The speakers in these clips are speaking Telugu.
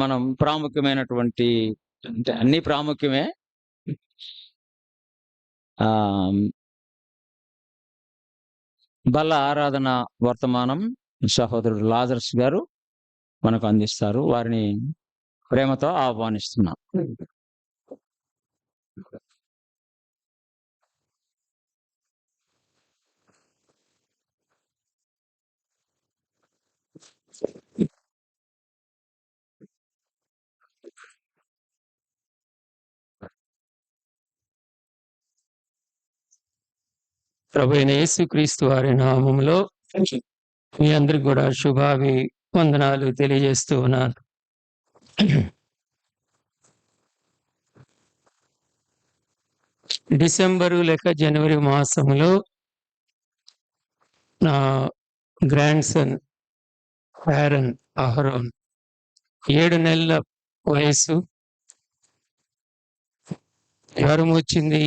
మనం ప్రాముఖ్యమైనటువంటి అంటే అన్ని ప్రాముఖ్యమే. ఆహ్, బల్ల ఆరాధన వర్తమానం సహోదరుడు లాజరస్ గారు మనకు అందిస్తారు. వారిని ప్రేమతో ఆహ్వానిస్తున్నాం. ప్రభువైన యేసుక్రీస్తు వారి నామములో మీ అందరికి కూడా వందనాలు తెలియజేస్తూ ఉన్నాను. డిసెంబరు లేక జనవరి మాసంలో నా గ్రాండ్ సన్ ఆరన్ అహరోన్ 7 నెలల వయసు, జ్వరం వచ్చింది.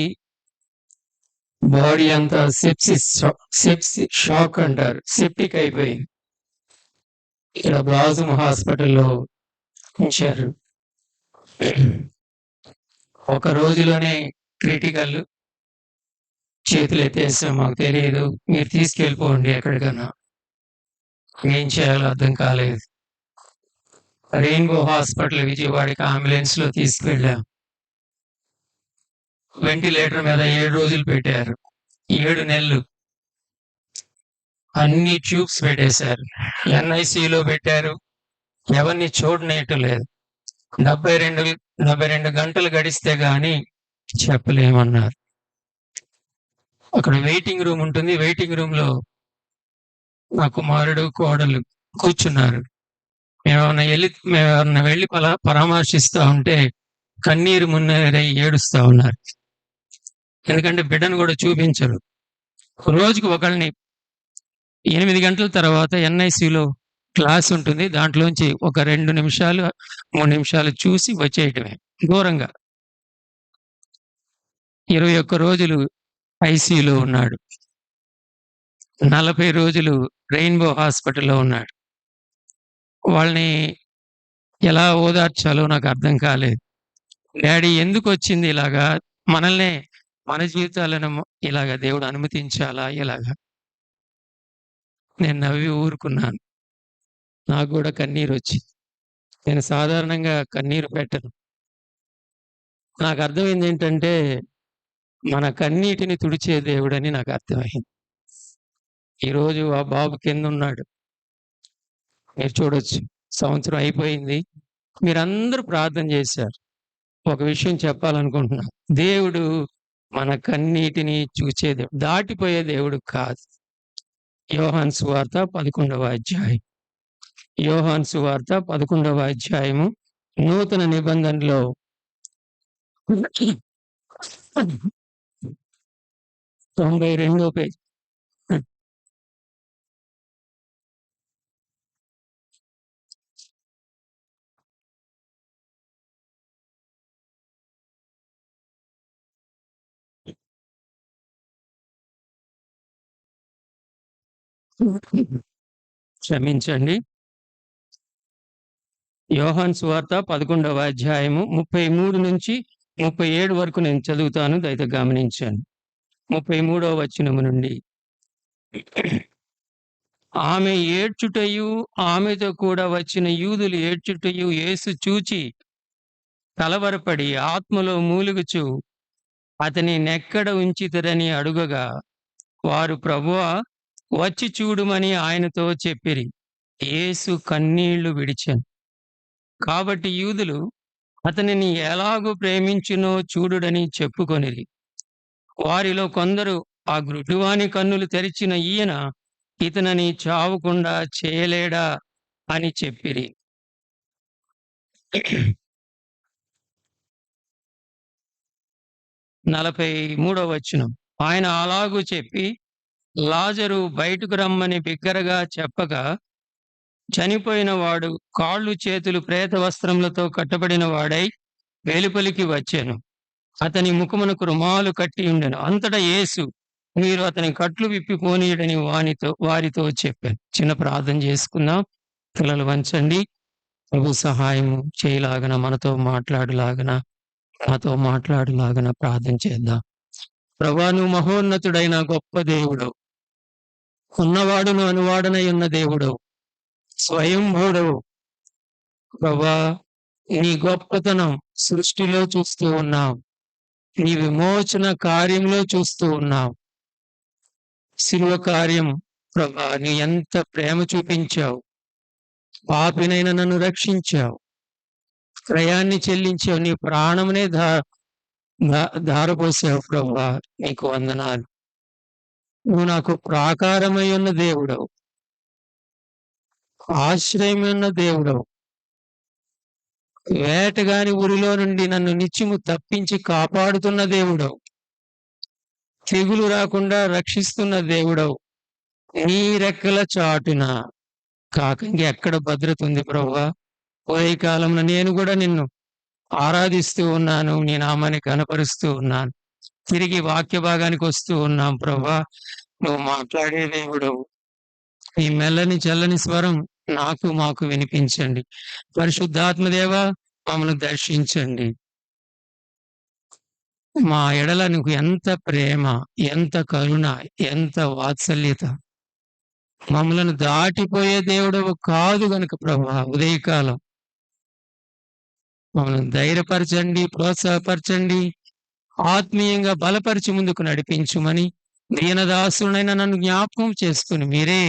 బాడీ అంతా సెప్సిస్ షాక్ అంటారు, సెప్టిక్ అయిపోయింది. ఇక్కడ బ్లాజం హాస్పిటల్లో ఉంచారు. ఒక రోజులోనే క్రిటికల్. చేతులు ఎత్తేసాం, మాకు తెలియదు, మీరు తీసుకెళ్ళిపోండి ఎక్కడికన్నా. ఏం చేయాలో అర్థం కాలేదు. రెయిన్బో హాస్పిటల్ విజయవాడకి అంబులెన్స్ లో తీసుకువెళ్ళాం. వెంటిలేటర్ మీద 7 రోజులు పెట్టారు. 7 నెలలు అన్ని ట్యూబ్స్ పెట్టేశారు. ఎన్ఐసిలో పెట్టారు. ఎవరిని చూడనేయటం లేదు. 72 గంటలు గడిస్తే గాని చెప్పలేమన్నారు. అక్కడ వెయిటింగ్ రూమ్ ఉంటుంది. వెయిటింగ్ రూమ్ లో నా కుమారుడు, కోడలు కూర్చున్నారు. మేమేమన్నా వెళ్ళి పరామర్శిస్తా ఉంటే కన్నీరు మున్నరై ఏడుస్తా ఉన్నారు. ఎందుకంటే బిడ్డను కూడా చూపించరు. రోజుకు ఒకళ్ళని 8 గంటల తర్వాత ఎన్ఐసిలో క్లాస్ ఉంటుంది. దాంట్లోంచి ఒక 2 నిమిషాలు 3 నిమిషాలు చూసి వచ్చేయటమే దూరంగా. 21 రోజులు ఐసీయూలో ఉన్నాడు. 40 రోజులు రెయిన్బో హాస్పిటల్లో ఉన్నాడు. వాళ్ళని ఎలా ఓదార్చాలో నాకు అర్థం కాలేదు. డాడీ ఎందుకు వచ్చింది ఇలాగా? మన జీవితాలను ఇలాగా దేవుడు అనుమతించాలా? ఇలాగా నేను నవ్వి ఊరుకున్నాను. నాకు కూడా కన్నీరు వచ్చింది. నేను సాధారణంగా కన్నీరు పెట్టను. నాకు అర్థమైంది ఏంటంటే మన కన్నీటిని తుడిచే దేవుడని నాకు అర్థమైంది. ఈరోజు ఆ బాబు కింద ఉన్నాడు, మీరు చూడొచ్చు. సంవత్సరం అయిపోయింది. మీరందరూ ప్రార్థన చేశారు. ఒక విషయం చెప్పాలనుకుంటున్నా. దేవుడు మన కన్నీటిని చూచే దేవుడు, దాటిపోయే దేవుడు కాదు. యోహాను సువార్త 11వ అధ్యాయం. యోహాను సువార్త 11వ అధ్యాయము నూతన నిబంధనలో 92వ పేజీ. క్షమించండి. యోహాను సువార్త 11వ అధ్యాయము 33 నుంచి 37 వరకు నేను చదువుతాను, దయతో గమనించాను. 33వ వచనము నుండి. ఆమె ఏడ్చుటయు ఆమెతో కూడా వచ్చిన యూదులు ఏడ్చుటయు యేసు చూచి కలవరపడి ఆత్మలో మూలుగుచు అతని నెక్కడ ఉంచితరని అడుగగా వారు ప్రభువా వచ్చి చూడుమని ఆయనతో చెప్పిరి. యేసు కన్నీళ్లు విడిచెను. కాబట్టి యూదులు అతనిని ఎలాగూ ప్రేమించునో చూడుడని చెప్పుకొనిరి. వారిలో కొందరు ఆ గ్రుడ్డివాని కన్నులు తెరిచిన ఈయన ఇతనని చావకుండా చేయలేడా అని చెప్పిరి. 43వ వచనం. ఆయన అలాగూ చెప్పి లాజరు బయటకు రమ్మని బిగ్గరగా చెప్పగా చనిపోయిన వాడు కాళ్ళు చేతులు ప్రేత వస్త్రములతో కట్టబడిన వాడై వెలుపలికి వచ్చాను. అతని ముఖమునకు రుమాలు కట్టి ఉండెను. అంతటా యేసు మీరు అతని కట్లు విప్పిపోనీయడని వారితో చెప్పాను. చిన్న ప్రార్థన చేసుకుందాం. పిల్లలు వంచండి. ప్రభు సహాయము చేయలాగన, మనతో మాట్లాడులాగన, నాతో మాట్లాడులాగన ప్రార్థన చేద్దాం. ప్రభువా, నువ్వు మహోన్నతుడైన గొప్ప దేవుడవు. ఉన్నవాడును అనువాడనై ఉన్న దేవుడవు. స్వయంభూడవు. ప్రభువా, నీ గొప్పతనం సృష్టిలో చూస్తూ ఉన్నాం. నీ విమోచన కార్యంలో చూస్తూ ఉన్నాం. శిలువ కార్యం ప్రభువా, నీ ఎంత ప్రేమ చూపించావు. పాపినైన నన్ను రక్షించావు. క్రయాన్ని చెల్లించావు. నీ ప్రాణమునే ధారపోసావు ప్రభువా, నీకు వందనాలు. నువ్వు నాకు ప్రాకారమై ఉన్న దేవుడవు. ఆశ్రయమైన దేవుడవు. వేటగాని ఊరిలో నుండి నన్ను నిత్యము తప్పించి కాపాడుతున్న దేవుడవు. తెగులు రాకుండా రక్షిస్తున్న దేవుడవు. నీ రెక్కల చాటున కాక ఇంకెక్కడ భద్రత ఉంది ప్రభువా? పోయే కాలంలో నేను కూడా నిన్ను ఆరాధిస్తూ ఉన్నాను. నీ నామాన్ని కనపరుస్తూ ఉన్నాను. తిరిగి వాక్య భాగానికి వస్తూ ఉన్నాం ప్రభువా. నువ్వు మాట్లాడే దేవుడవు. ఈ మెల్లని చల్లని స్వరం మాకు వినిపించండి. పరిశుద్ధాత్మదేవ, మమ్మల్ని దర్శించండి. మా ఎడల నీకు ఎంత ప్రేమ, ఎంత కరుణ, ఎంత వాత్సల్యత. మమ్మలను దాటిపోయే దేవుడవు కాదు గనుక ప్రభువా, ఉదయకాలం మమ్మల్ని ధైర్యపరచండి, ప్రోత్సాహపరచండి, ఆత్మీయంగా బలపరిచి ముందుకు నడిపించుమని దీనదాసునైన నన్ను జ్ఞాపకం చేసుకుని మీరే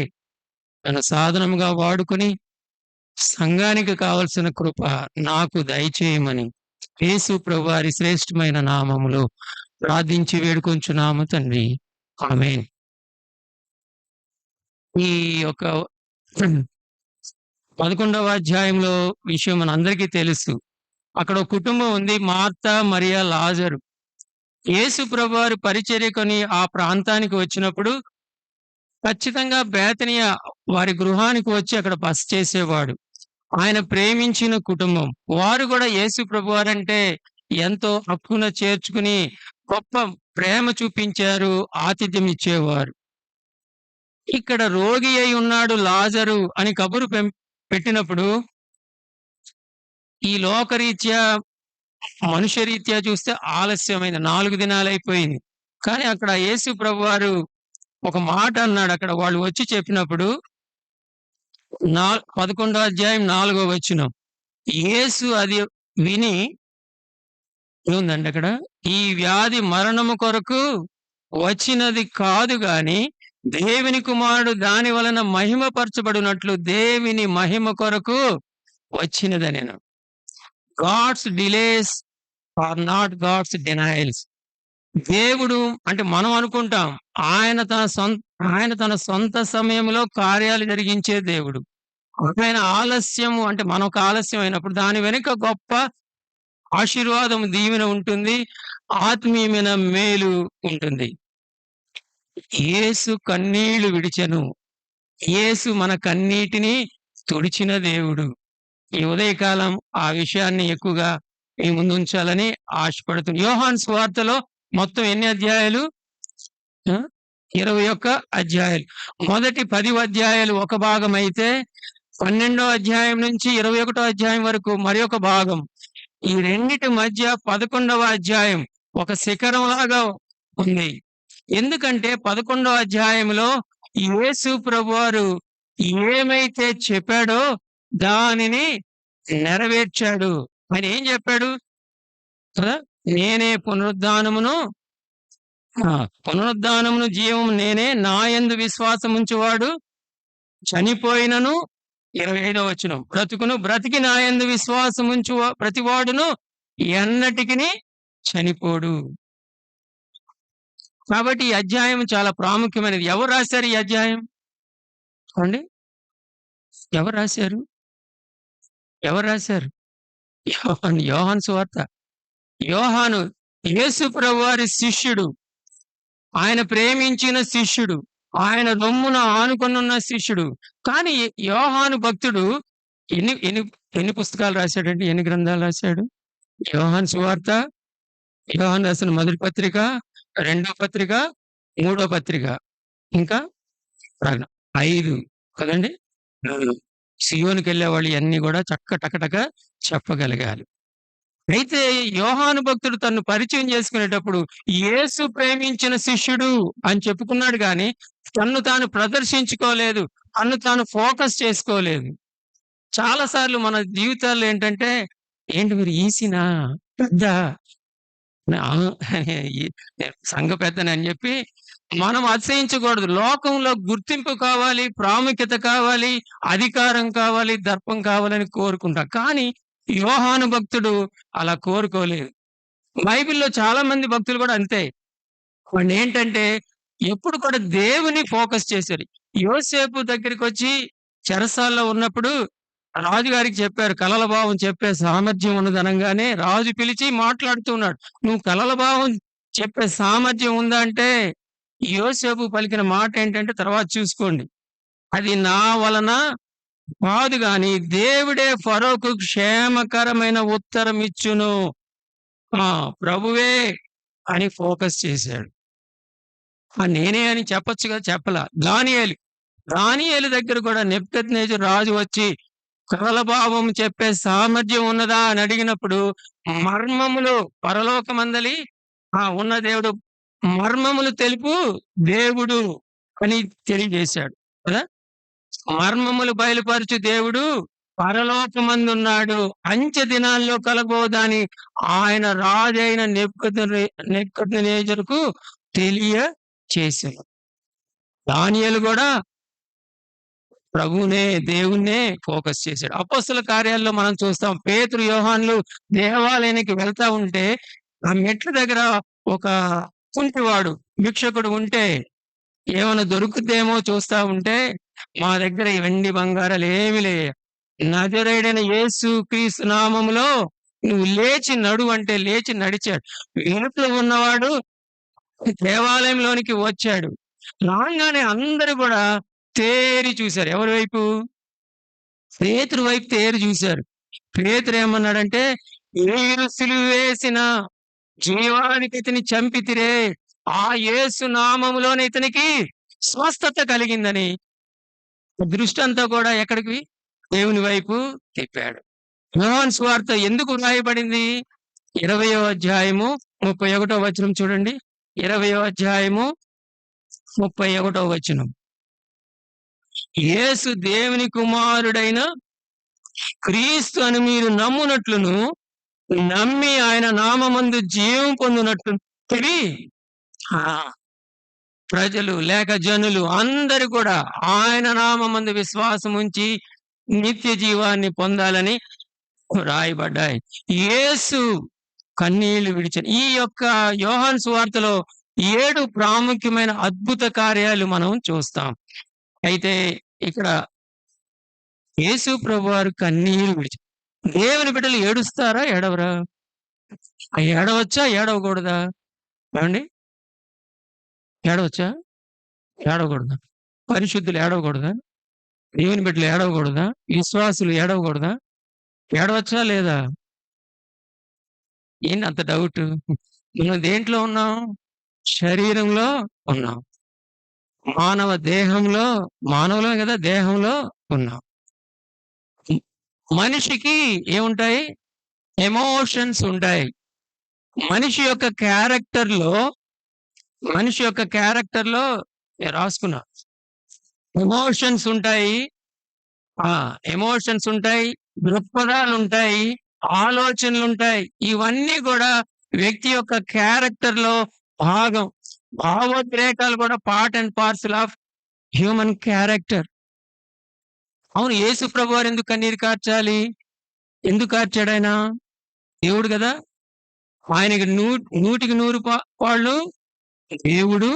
నన్ను సాధనముగా వాడుకుని సంఘానికి కావలసిన కృప నాకు దయచేయమని యేసు ప్రభువారి శ్రేష్టమైన నామములో ప్రార్థించి వేడుకొంచున్నాము తండ్రి. ఆమేన్. ఈ యొక్క 11వ అధ్యాయంలో విషయం మనందరికీ తెలుసు. అక్కడ ఒక కుటుంబం ఉంది, మార్తా, మరియా, లాజరు. యేసు ప్రభువారు పరిచర్యకొని ఆ ప్రాంతానికి వచ్చినప్పుడు ఖచ్చితంగా బేతనియ వారి గృహానికి వచ్చి అక్కడ బస చేసేవాడు. ఆయన ప్రేమించిన కుటుంబం. వారు కూడా యేసు ప్రభువారంటే ఎంతో హక్కున చేర్చుకుని గొప్ప ప్రేమ చూపించారు, ఆతిథ్యం ఇచ్చేవారు. ఇక్కడ రోగి అయి ఉన్నాడు లాజరు అని కబురు పెట్టినప్పుడు ఈ లోకరీత్యా మనుష్యరీత్యా చూస్తే ఆలస్యమైంది, 4 దినాలు అయిపోయింది. కానీ అక్కడ యేసు ప్రభువారు ఒక మాట అన్నాడు. అక్కడ వాళ్ళు వచ్చి చెప్పినప్పుడు 11వ అధ్యాయం 4వ వచనం, యేసు అది విని ఏముందండి అక్కడ, ఈ వ్యాధి మరణము కొరకు వచ్చినది కాదు గాని దేవుని కుమారుడు దాని వలన మహిమపరచబడినట్లు దేవుని మహిమ కొరకు వచ్చినదనెను. God's delays are not God's denials. దేవుడు అంటే మనం అనుకుంటాం ఆయన తన సొంత సమయంలో కార్యాలు జరిగించే దేవుడు. ఆయన ఆలస్యము అంటే మనకు ఆలస్యం అయినప్పుడు దాని వెనుక గొప్ప ఆశీర్వాదం, దీవెన ఉంటుంది, ఆత్మీయమైన మేలు ఉంటుంది. యేసు కన్నీళ్లు విడిచెను. యేసు మన కన్నీటిని తుడిచిన దేవుడు. ఈ ఉదయకాలం ఆ విషయాన్ని ఎక్కువగా మీ ముందు ఉంచాలని ఆశపడుతుంది. యోహాను సువార్తలో మొత్తం ఎన్ని అధ్యాయాలు? 21 అధ్యాయాలు. మొదటి 10 అధ్యాయాలు ఒక భాగం అయితే 12వ అధ్యాయం నుంచి 21వ అధ్యాయం వరకు మరి ఒక భాగం. ఈ రెండిటి మధ్య 11వ అధ్యాయం ఒక శిఖరం లాగా ఉంది. ఎందుకంటే 11వ అధ్యాయంలో యేసు ప్రభువారు ఏమైతే చెప్పాడో దానిని నెరవేర్చాడు. ఆయన ఏం చెప్పాడు కదా? నేనే పునరుద్ధానమును జీవము నేనే, నా యందు విశ్వాసం ఉంచువాడు చనిపోయినను 25వ వచనం బ్రతుకును, బ్రతికి నా యందు విశ్వాసం ఉంచు ప్రతివాడును ఎన్నటికి చనిపోడు. కాబట్టి ఈ అధ్యాయం చాలా ప్రాముఖ్యమైనది. ఎవరు రాశారు ఈ అధ్యాయం అండి? ఎవరు రాశారు? యోహాను సువార్త. యోహాను యేసు ప్రభువారి శిష్యుడు, ఆయన ప్రేమించిన శిష్యుడు, ఆయన రొమ్మున ఆనుకొనున్న శిష్యుడు. కానీ యోహాను భక్తుడు ఎన్ని పుస్తకాలు రాశాడండి? ఎన్ని గ్రంథాలు రాశాడు? యోహాను సువార్త, యోహాను రాసిన మొదటి పత్రిక, 2వ పత్రిక, 3వ పత్రిక, ఇంకా 5 కదండి. సియోనుకెళ్ళేవాళ్ళు ఇయన్నీ గూడా టకటక చెప్పగలిగారు. అయితే యోహాను భక్తుడు తన్ను పరిచయం చేసుకునేటప్పుడు యేసు ప్రేమించిన శిష్యుడు అని చెప్పుకున్నాడు గానీ, తన్ను తాను ప్రదర్శించుకోలేదు. తన్ను తాను ఫోకస్ చేసుకోలేదు. చాలా సార్లు మన జీవితాల్లో ఏంటంటే, ఏంటి మీరు ఈసీనా? పెద్దా? ఆ! ఈ సంఘ పెద్దనని జెప్పి మనం అతిశయించకూడదు. లోకంలో గుర్తింపు కావాలి, ప్రాముఖ్యత కావాలి, అధికారం కావాలి, దర్పం కావాలని కోరుకుంటాం. కానీ యోహాను భక్తుడు అలా కోరుకోలేదు. బైబిల్‌లో చాలా మంది భక్తులు గూడా అంతే. వాళ్ళేంటంటే ఎప్పుడు కూడా దేవుని ఫోకస్ చేశారు. యోసేపు దగ్గరికొచ్చి చెరసాల్లో ఉన్నప్పుడు రాజుగారికి చెప్పారు. కలల భావం చెప్పే సామర్థ్యం ఉన్నదనంగానే రాజు పిలిచి మాట్లాడుతున్నాడు. "నువ్వు కలల భావం చెప్పే సామర్థ్యం ఉందా?" అంటే యోసేపు పలికిన మాట ఏంటంటే తర్వాత చూసుకోండి. "అది నా వలన కాదు గాని దేవుడే ఫరోకు క్షేమకరమైన ఉత్తరం ఇచ్చును." ఆ! ప్రభువే అని ఫోకస్ చేశాడు. నేనే అని చెప్పొచ్చుగా చెప్పలా. దానియేలు దగ్గర కూడా నెబుకద్నెజరు రాజు వచ్చి కలల భావం చెప్పే సామర్థ్యం ఉన్నదా అని అడిగినప్పుడు మర్మములు పరలోకమందలి ఉన్న దేవుడు మర్మములు తెలుపు దేవుడు అని తెలియజేశాడు కదా. మర్మములు బయలుపరచు దేవుడు పరలోకమందున్నాడు. అంచె దినాల్లో కలగబోదని ఆయన రాజైన నెబుకద్నెజరుకు తెలియచేసెను. దానియేలు కూడా ప్రభువునే, దేవుణ్ణే ఫోకస్ చేశాడు. అపొస్తలుల కార్యాల్లో మనం చూస్తాం. పేతురు, యోహానులు దేవాలయానికి వెళ్తా ఉంటే, ఆ మెట్ల దగ్గర ఒక కుంటివాడు, భిక్షకుడు ఉంటే, ఏమైనా దొరుకుద్దేమో చూస్తా ఉంటే, మా దగ్గర ఈ వెండి బంగారాలు ఏమీ లేవు. నజరేయుడైన యేసు క్రీస్తు నామములో నువ్వు లేచి నడువు అంటే లేచి నడిచాడు. వెలుపల ఉన్నవాడు దేవాలయంలోనికి వచ్చాడు. రాంగానే అందరూ కూడా తేరి చూశారు. ఎవరి వైపు? పేతురు వైపు తేరి చూశారు. పేతురు ఏమన్నాడంటే, "మీరు సిలువ వేసిన జీవానికి ఇతని చంపితిరే, ఆ యేసు నామములోనే ఇతనికి స్వస్థత కలిగిందని." దృష్టి అంతా కూడా ఎక్కడికి? దేవుని వైపు తిప్పాడు. యోహాను సువార్త ఎందుకు వ్రాయబడింది? 20వ అధ్యాయము 31వ వచనం చూడండి. 20వ అధ్యాయము 31వ వచనం. యేసు దేవుని కుమారుడైన క్రీస్తు అని మీరు నమ్మునట్లును, నమ్మి ఆయన నామమందు జీవం పొందునట్లు తెలివి ప్రజలు లేక జనులు అందరూ కూడా ఆయన నామమందు విశ్వాసం ఉంచి నిత్య జీవాన్ని పొందాలని రాయబడ్డాయి. యేసు కన్నీళ్లు విడిచారు. ఈ యొక్క యోహాను సువార్తలో 7 ప్రాముఖ్యమైన అద్భుత కార్యాలు మనం చూస్తాం. అయితే ఇక్కడ యేసు ప్రభువారు కన్నీరు విడిచారు. దేవుని బిడ్డలు ఏడుస్తారా? ఏడవరా? ఏడవచ్చా? ఏడవకూడదా? ఏమండి? ఏడవచ్చా? ఏడవకూడదా? పరిశుద్ధులు ఏడవకూడదా? దేవుని బిడ్డలు ఏడవకూడదా? విశ్వాసులు ఏడవకూడదా? ఏడవచ్చా లేదా? ఏంటి అంత డౌటు? మనం దేంట్లో ఉన్నాం? శరీరంలో ఉన్నాం. మానవ దేహంలో, మానవులమే కదా, దేహంలో ఉన్నాం. మనిషికి ఏముంటాయి? ఎమోషన్స్ ఉంటాయి. మనిషి యొక్క క్యారెక్టర్‌లో నేను రాసుకున్నా. ఎమోషన్స్ ఉంటాయి. ఎమోషన్స్ ఉంటాయి, దృక్పథాలుంటాయి, ఆలోచనలుంటాయి. ఇవన్నీ కూడా వ్యక్తి యొక్క క్యారెక్టర్‌లో భాగం. భావోద్రేకాలు కూడా part and parcel of human character. అవును, యేసు ప్రభువారు ఎందుకు కన్నీరు కార్చాలి? ఎందుకు కార్చాడాయన? దేవుడు గదా! ఆయనకి 100కి 100 పాళ్ళు దేవుడు.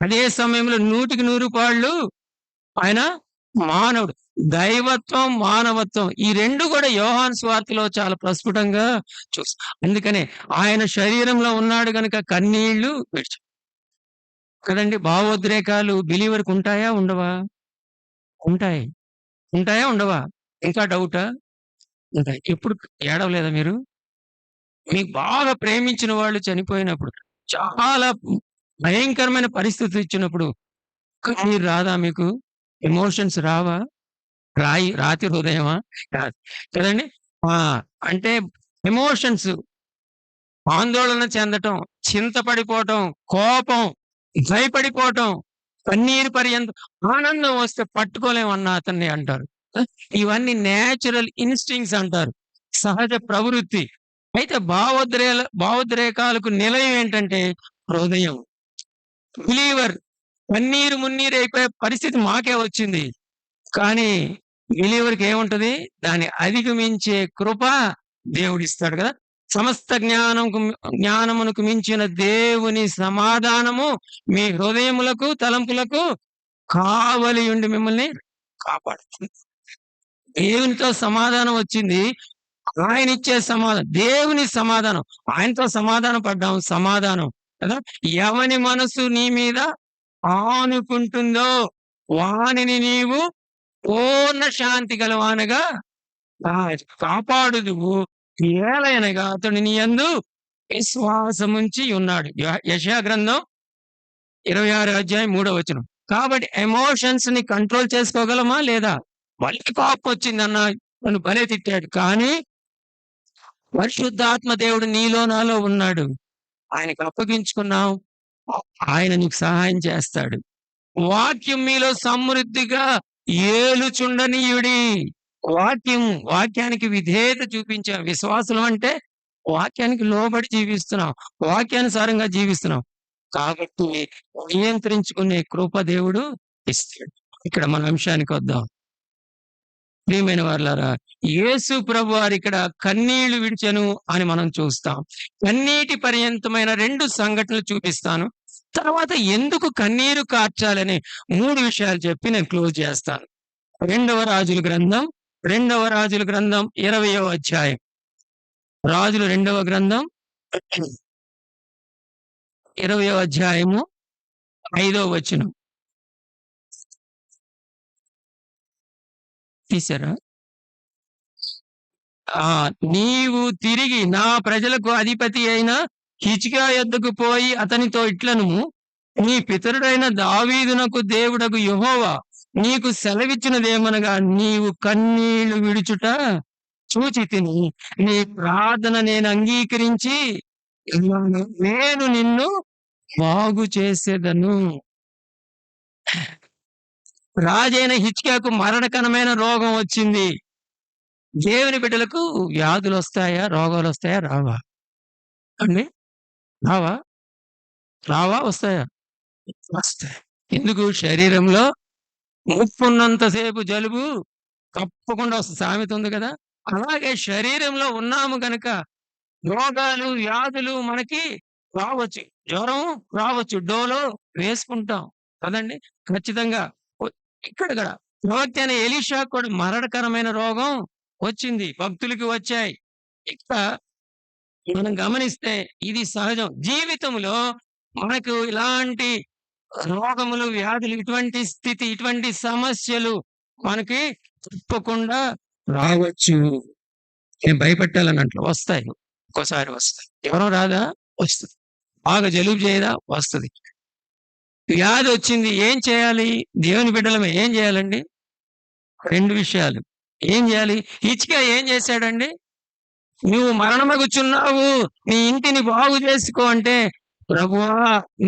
అదే సమయంలో 100కి 100 పాళ్ళు ఆయన మానవుడు. దైవత్వం, మానవత్వం ఈ 2 కూడా యోహాను సువార్తలో చాలా ప్రస్ఫుటంగా చూస్తాం. అందుకనే ఆయన శరీరంలో ఉన్నాడు గనుక కన్నీళ్లు విడిచాడు కదండి. భావోద్రేకాలు బిలీవర్‌కి ఉంటాయా? ఉండవా? ఉంటాయి. ఉంటాయా? ఉండవా? ఇంకా డౌటా? ఉంటాయి. ఎప్పుడు ఏడవలేదా మీరు? మీకు బాగా ప్రేమించిన వాళ్ళు చనిపోయినప్పుడు, చాలా భయంకరమైన పరిస్థితి ఇచ్చినప్పుడు కన్నీరు రాదా మీకు? ఎమోషన్స్ రావా? రాతి హృదయమా? కాదు. కదండీ! ఆ! అంటే ఎమోషన్స్, ఆందోళన చెందటం, చింతపడిపోవటం, కోపం, భయపడిపోవటం, కన్నీరు పర్యంతం, ఆనందం వస్తే పట్టుకోలేమన్న అతన్ని అంటారు. ఇవన్నీ నేచురల్ ఇన్‌స్టింక్ట్స్ అంటారు. సహజ ప్రవృత్తి. అయితే భావోద్రేకాలకు నిలయం ఏంటంటే హృదయం. బిలీవర్ కన్నీరు మున్నీరైపోయే పరిస్థితి మాకే వచ్చింది. కానీ బిలీవర్‌కి ఏముంటది? దాన్ని అధిగమించే కృప దేవుడిస్తాడు కదా! సమస్త జ్ఞానమునకు మించిన దేవుని సమాధానము మీ హృదయములకు, తలంపులకు కావలి ఉండి మిమ్మల్ని కాపాడుతుంది. దేవునితో సమాధానం వచ్చింది. ఆయనిచ్చే సమాధానం. దేవుని సమాధానం. ఆయనతో సమాధానం పడ్డాం. సమాధానం కదా! ఎవని మనసు నీ మీద ఆనుకుంటుందో వానిని నీవు పూర్ణ శాంతి గలవానిగా కాపాడుదువు. ఏలయనగా అతడు నీ యందు విశ్వాసముంచి ఉన్నాడు. యెషయా గ్రంథం 26 అధ్యాయం 3వ వచనం. కాబట్టి ఎమోషన్స్ ని కంట్రోల్ చేసుకోగలమా లేదా? వాళ్ళకి కోపం వచ్చిందన్న, నన్ను భలే తిట్టాడు. కానీ పరిశుద్ధాత్మ దేవుడు నీలో నాలో ఉన్నాడు. ఆయనకు అప్పగించుకున్నాం. ఆయన నీకు సహాయం చేస్తాడు. వాక్యం మీలో సమృద్ధిగా ఏలుచుండనీయుడి. వాక్యానికి విధేయత చూపించాం. విశ్వాసులం అంటే వాక్యానికి లోబడి జీవిస్తున్నాం. వాక్యానుసారంగా జీవిస్తున్నాం. కాబట్టి నియంత్రించుకునే కృప దేవుడు ఇస్తాడు. ఇక్కడ మన అంశానికి వద్దాం. ప్రియమైన వారలారా, యేసు ప్రభువారు ఇక్కడ కన్నీళ్లు విడిచెను అని మనం చూస్తాం. కన్నీటి పర్యంతమైన 2 సంఘటనలు చూపిస్తాను. తర్వాత ఎందుకు కన్నీరు కార్చాలని 3 విషయాలు చెప్పి నేను క్లోజ్ చేస్తాను. రెండవ రాజుల గ్రంథం 20వ అధ్యాయం. రాజులు 2వ గ్రంథం 20వ అధ్యాయము 5వ వచనం. తీశారా? నీవు తిరిగి నా ప్రజలకు అధిపతి అయిన హిజ్కియా యొద్దకు పోయి అతనితో ఇట్లనుము, నీ పితరుడైన దావీదునకు దేవుడగు యెహోవా నీకు సెలవిచ్చినదేమనగా, నీవు కన్నీళ్లు విడుచుట చూచి తిని నీ ప్రార్థన నేను అంగీకరించి నేను నిన్ను బాగు చేసేదను. రాజైన హిజ్కియాకు మరణకరమైన రోగం వచ్చింది. దేవుని బిడ్డలకు వ్యాధులు వస్తాయా? రోగాలు వస్తాయా? రావా అండి? రావా? వస్తాయా? వస్తాయి. ఎందుకు? శరీరంలో ముప్పున్నంతసేపు జలుబు తప్పకుండా వస్తుంది. సామెత ఉంది కదా! అలాగే శరీరంలో ఉన్నాము గనక రోగాలు, వ్యాధులు మనకి రావచ్చు. జ్వరం రావచ్చు. డోలో వేసుకుంటాం కదండి! ఖచ్చితంగా. ఇక్కడ ప్రవక్త అయిన ఎలీషా కూడా మరణకరమైన రోగం వచ్చింది. భక్తులకి వచ్చాయి. ఇక మనం గమనిస్తే ఇది సహజం. జీవితంలో మనకు ఇలాంటి రోగములు, వ్యాధులు, ఇటువంటి స్థితి, ఇటువంటి సమస్యలు మనకి తప్పకుండా రావచ్చు. నేను భయపెట్టాలన్నట్లు వస్తాయి. ఒక్కోసారి వస్తాయి. జ్వరం రాదా? వస్తుంది. బాగా జలుబు చేయదా? వస్తుంది. వ్యాధి వచ్చింది. ఏం చేయాలి? దేవుని బిడ్డలమే ఏం చేయాలండి? 2 విషయాలు. ఏం చేయాలి? హిజ్కియా ఏం చేశాడండి? నువ్వు మరణమగుచున్నావు, నీ ఇంటిని బాగు చేసుకో అంటే, ప్రభువా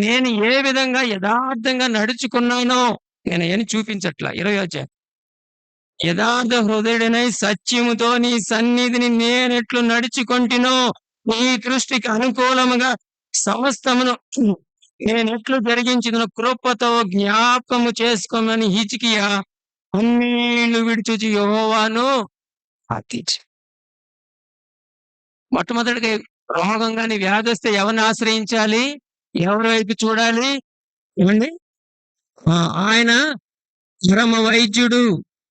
నేను ఏ విధంగా యథార్థంగా నడుచుకున్నానో నేను ఏమి చూపించట్లా. 20వ అధ్యాయం. యథార్థ హృదయుడనై సత్యముతో నీ సన్నిధిని నేనెట్లు నడుచుకొంటినో నీ దృష్టికి అనుకూలముగా సమస్తమును నేనెట్లు జరిగించిన కృపతో జ్ఞాపకము చేసుకోమని హిజ్కియా కన్నీళ్లు విడిచుచు యెహోవాను ప్రార్థించి. మొట్టమొదటిగా రోగం గాని వ్యాధి వస్తే ఎవరిని ఆశ్రయించాలి? ఎవరి వైపు చూడాలి? ఏమండి? ఆయన పరమ వైద్యుడు,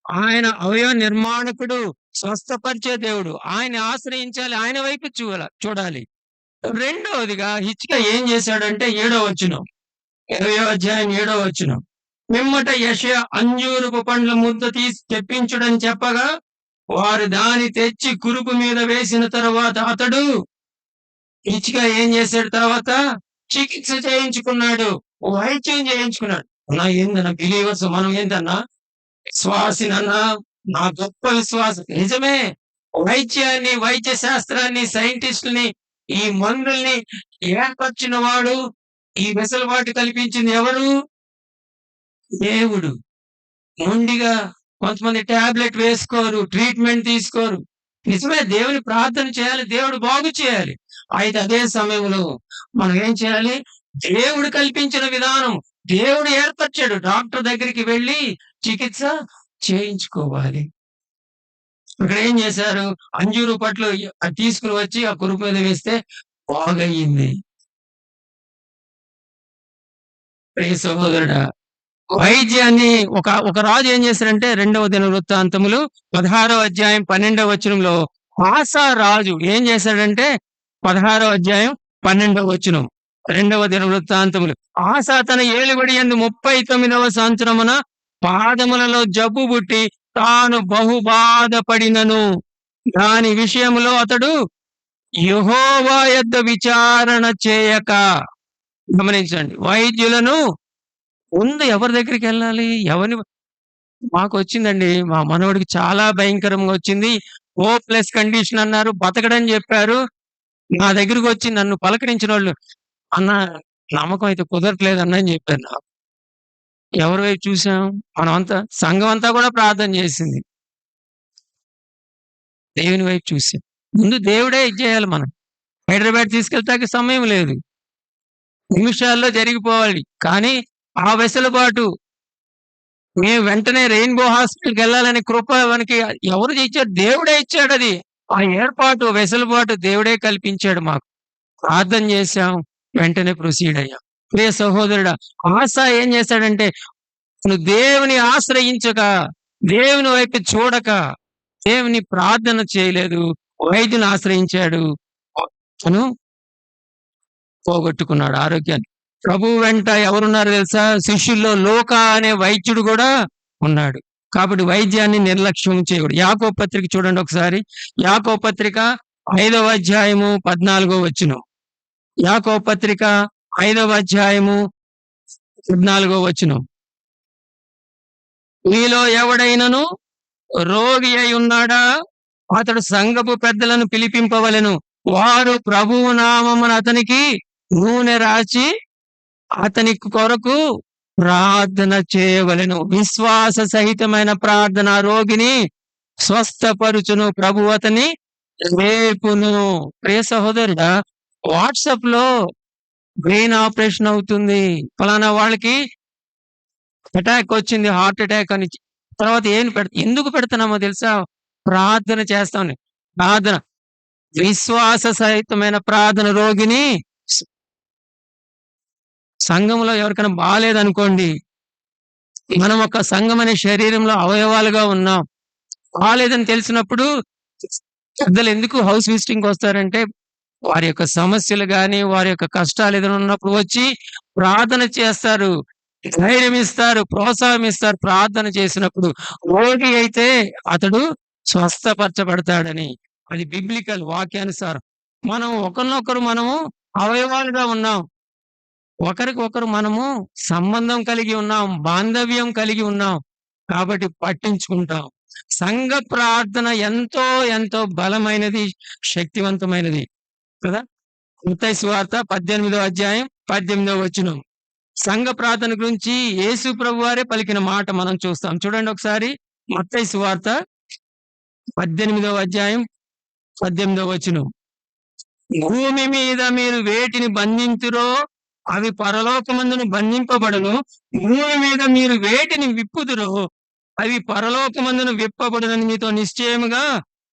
ఆయన అవయవ నిర్మాణకుడు, స్వస్థపరిచే దేవుడు. ఆయన ఆశ్రయించాలి, ఆయన వైపు చూడాలి. రెండవదిగా హిజ్కియా ఏం చేశాడంటే 7వ వచనం, 20వ అధ్యాయం 7వ వచనం. మిమ్మట యెషయా అంజూరపు పండ్ల ముద్ద తీసి తెప్పించుడని చెప్పగా వారు దాని తెచ్చి కురుపు మీద వేసిన తర్వాత అతడు హిజ్కియా ఏం చేశాడు? తర్వాత చికిత్స చేయించుకున్నాడు, వైద్యం చేయించుకున్నాడు. ఏందన్నా బిలీవర్స్ మనం ఏందన్నా విశ్వాసినన్నా నా గొప్ప విశ్వాసం నిజమే. వైద్యాన్ని, వైద్య శాస్త్రాన్ని, సైంటిస్టుల్ని, ఈ మందుల్ని ఏర్పరిచిన వాడు, ఈ వెసులుబాటు కల్పించింది ఎవరు? దేవుడు. మొండిగా కొంతమంది టాబ్లెట్ వేసుకోరు, ట్రీట్మెంట్ తీసుకోరు. నిజమే, దేవుని ప్రార్థన చేయాలి, దేవుడు బాగు చేయాలి. అయితే అదే సమయంలో మనం ఏం చేయాలి? దేవుడు కల్పించిన విధానం, దేవుడు ఏర్పరిచాడు. డాక్టర్ దగ్గరికి వెళ్లి చికిత్స చేయించుకోవాలి. ఇక్కడ ఏం చేశారు? అంజూరు పట్లు అది తీసుకుని వచ్చి ఆ కురుపు మీద వేస్తే బాగయింది. ప్రియ సహోదరుడా, వైద్యాన్ని ఒక రాజు ఏం చేశాడంటే, 2వ దినవృత్తాంతములు 16వ అధ్యాయం 12వ వచనంలో ఆసా రాజు ఏం చేశాడంటే, 16వ అధ్యాయం 12వ వచనం, 2వ దినవృత్తాంతములు. ఆసా తన ఏలుబడి యందు 39వ సంవత్సరమున పాదములలో జబ్బు పుట్టి తాను బహు బాధపడినను దాని విషయంలో అతడు యెహోవా యొద్ద విచారణ చేయక. గమనించండి, వైద్యులను ముందు ఎవరి దగ్గరికి వెళ్ళాలి? ఎవరిని? మాకొచ్చిందండి. మా మనవడికి చాలా భయంకరంగా వచ్చింది. హోప్‌లెస్ కండిషన్ అన్నారు. బతకడని చెప్పారు. నా దగ్గరకొచ్చి నన్ను పలకరించినోళ్ళు, "అన్న నమ్మకం అయితే కుదరట్లేదన్న" అని చెప్పారు నాకు. ఎవరి వైపు చూసాం? మనమంతా, సంఘం అంతా కూడా ప్రార్థన చేసింది. దేవుని వైపు చూసాం. ముందు దేవుడే ఇది చేయాలి మనం. హైదరాబాద్ తీసుకెళ్తానికి సమయం లేదు. నిమిషాల్లో జరిగిపోవాలి. కానీ ఆ వెసులుబాటు మేము వెంటనే రెయిన్‌బో హాస్పిటల్‌కెళ్ళాలని కృప మనకి ఎవరు ఇచ్చారు? దేవుడే ఇచ్చాడది. ఆ ఏర్పాటు, వెసులుబాటు దేవుడే కల్పించాడు మాకు. ప్రార్థన చేశాం. వెంటనే ప్రొసీడ్ అయ్యాం. ప్రియ సహోదరుడా, ఆసా ఏం చేశాడంటే, నువ్వు దేవుని ఆశ్రయించక, దేవుని వైపు చూడక, దేవుని ప్రార్థన చేయలేదు. వైద్యుని ఆశ్రయించాడు. తను పోగొట్టుకున్నాడు ఆరోగ్యాన్ని. ప్రభువు వెంట ఎవరున్నారో తెలుసా? శిష్యుల్లో లూకా అనే వైద్యుడు కూడా ఉన్నాడు. కాబట్టి వైద్యాన్ని నిర్లక్ష్యం చేయకూడదు. యాకోబు పత్రిక చూడండి ఒకసారి. యాకోబు పత్రిక 5వ అధ్యాయము 14వ వచనం. యాకోబు పత్రిక 5వ అధ్యాయము 14వ వచనం. మీలో ఎవడైనను రోగి అయి ఉన్నాడా? అతడు సంఘపు పెద్దలను పిలిపింపవలెను. వారు ప్రభువు నామమున అతనికి నూనె రాచి అతని కొరకు ప్రార్థన చేయవలెను. విశ్వాస సహితమైన ప్రార్థన రోగిని స్వస్థపరుచును, ప్రభు అతని లేపును. ప్రియ సహోదరుడా, వాట్సాప్ లో బ్రెయిన్ ఆపరేషన్ అవుతుంది, ఫలానా వాళ్ళకి అటాక్ వచ్చింది, హార్ట్ అటాక్ అని. తర్వాత ఎందుకు పెడుతున్నామో తెలుసా? ప్రార్థన చేస్తాం. ప్రార్థన, విశ్వాస సహితమైన ప్రార్థన రోగిని. సంఘంలో ఎవరికైనా బాలేదనుకోండి, మనం ఒక సంఘం అనే శరీరంలో అవయవాలుగా ఉన్నాం. బాలేదని తెలిసినప్పుడు పెద్దలు ఎందుకు హౌస్ విజిటింగ్ వస్తారంటే, వారి యొక్క సమస్యలు గాని, వారి యొక్క కష్టాలు ఏదైనా ఉన్నప్పుడు వచ్చి ప్రార్థన చేస్తారు, ధైర్యం ఇస్తారు, ప్రోత్సాహం ఇస్తారు. ప్రార్థన చేసినప్పుడు రోగి అయితే అతడు స్వస్థపరచబడతాడని. అది బిబ్లికల్ వాక్యానుసారం. మనం ఒకరినొకరు మనము అవయవాలుగా ఉన్నాం. ఒకరికొకరు మనము సంబంధం కలిగి ఉన్నాం, బాంధవ్యం కలిగి ఉన్నాం. కాబట్టి పట్టించుకుంటాం. సంఘ ప్రార్థన ఎంతో ఎంతో బలమైనది, శక్తివంతమైనది కదా. మత్తయి సువార్త 18వ అధ్యాయం 18వ వచనం. సంఘ ప్రార్థన గురించి యేసు ప్రభువారే పలికిన మాట మనం చూస్తాం. చూడండి ఒకసారి. మత్తయి సువార్త 18వ అధ్యాయం 18వ వచనం. భూమి మీద మీరు వేటిని బంధింతురో అవి పరలోకమందును బంధింపబడును. భూమి మీద మీరు వేటిని విప్పుదురో అవి పరలోకమందును విప్పబడునని మీతో నిశ్చయముగా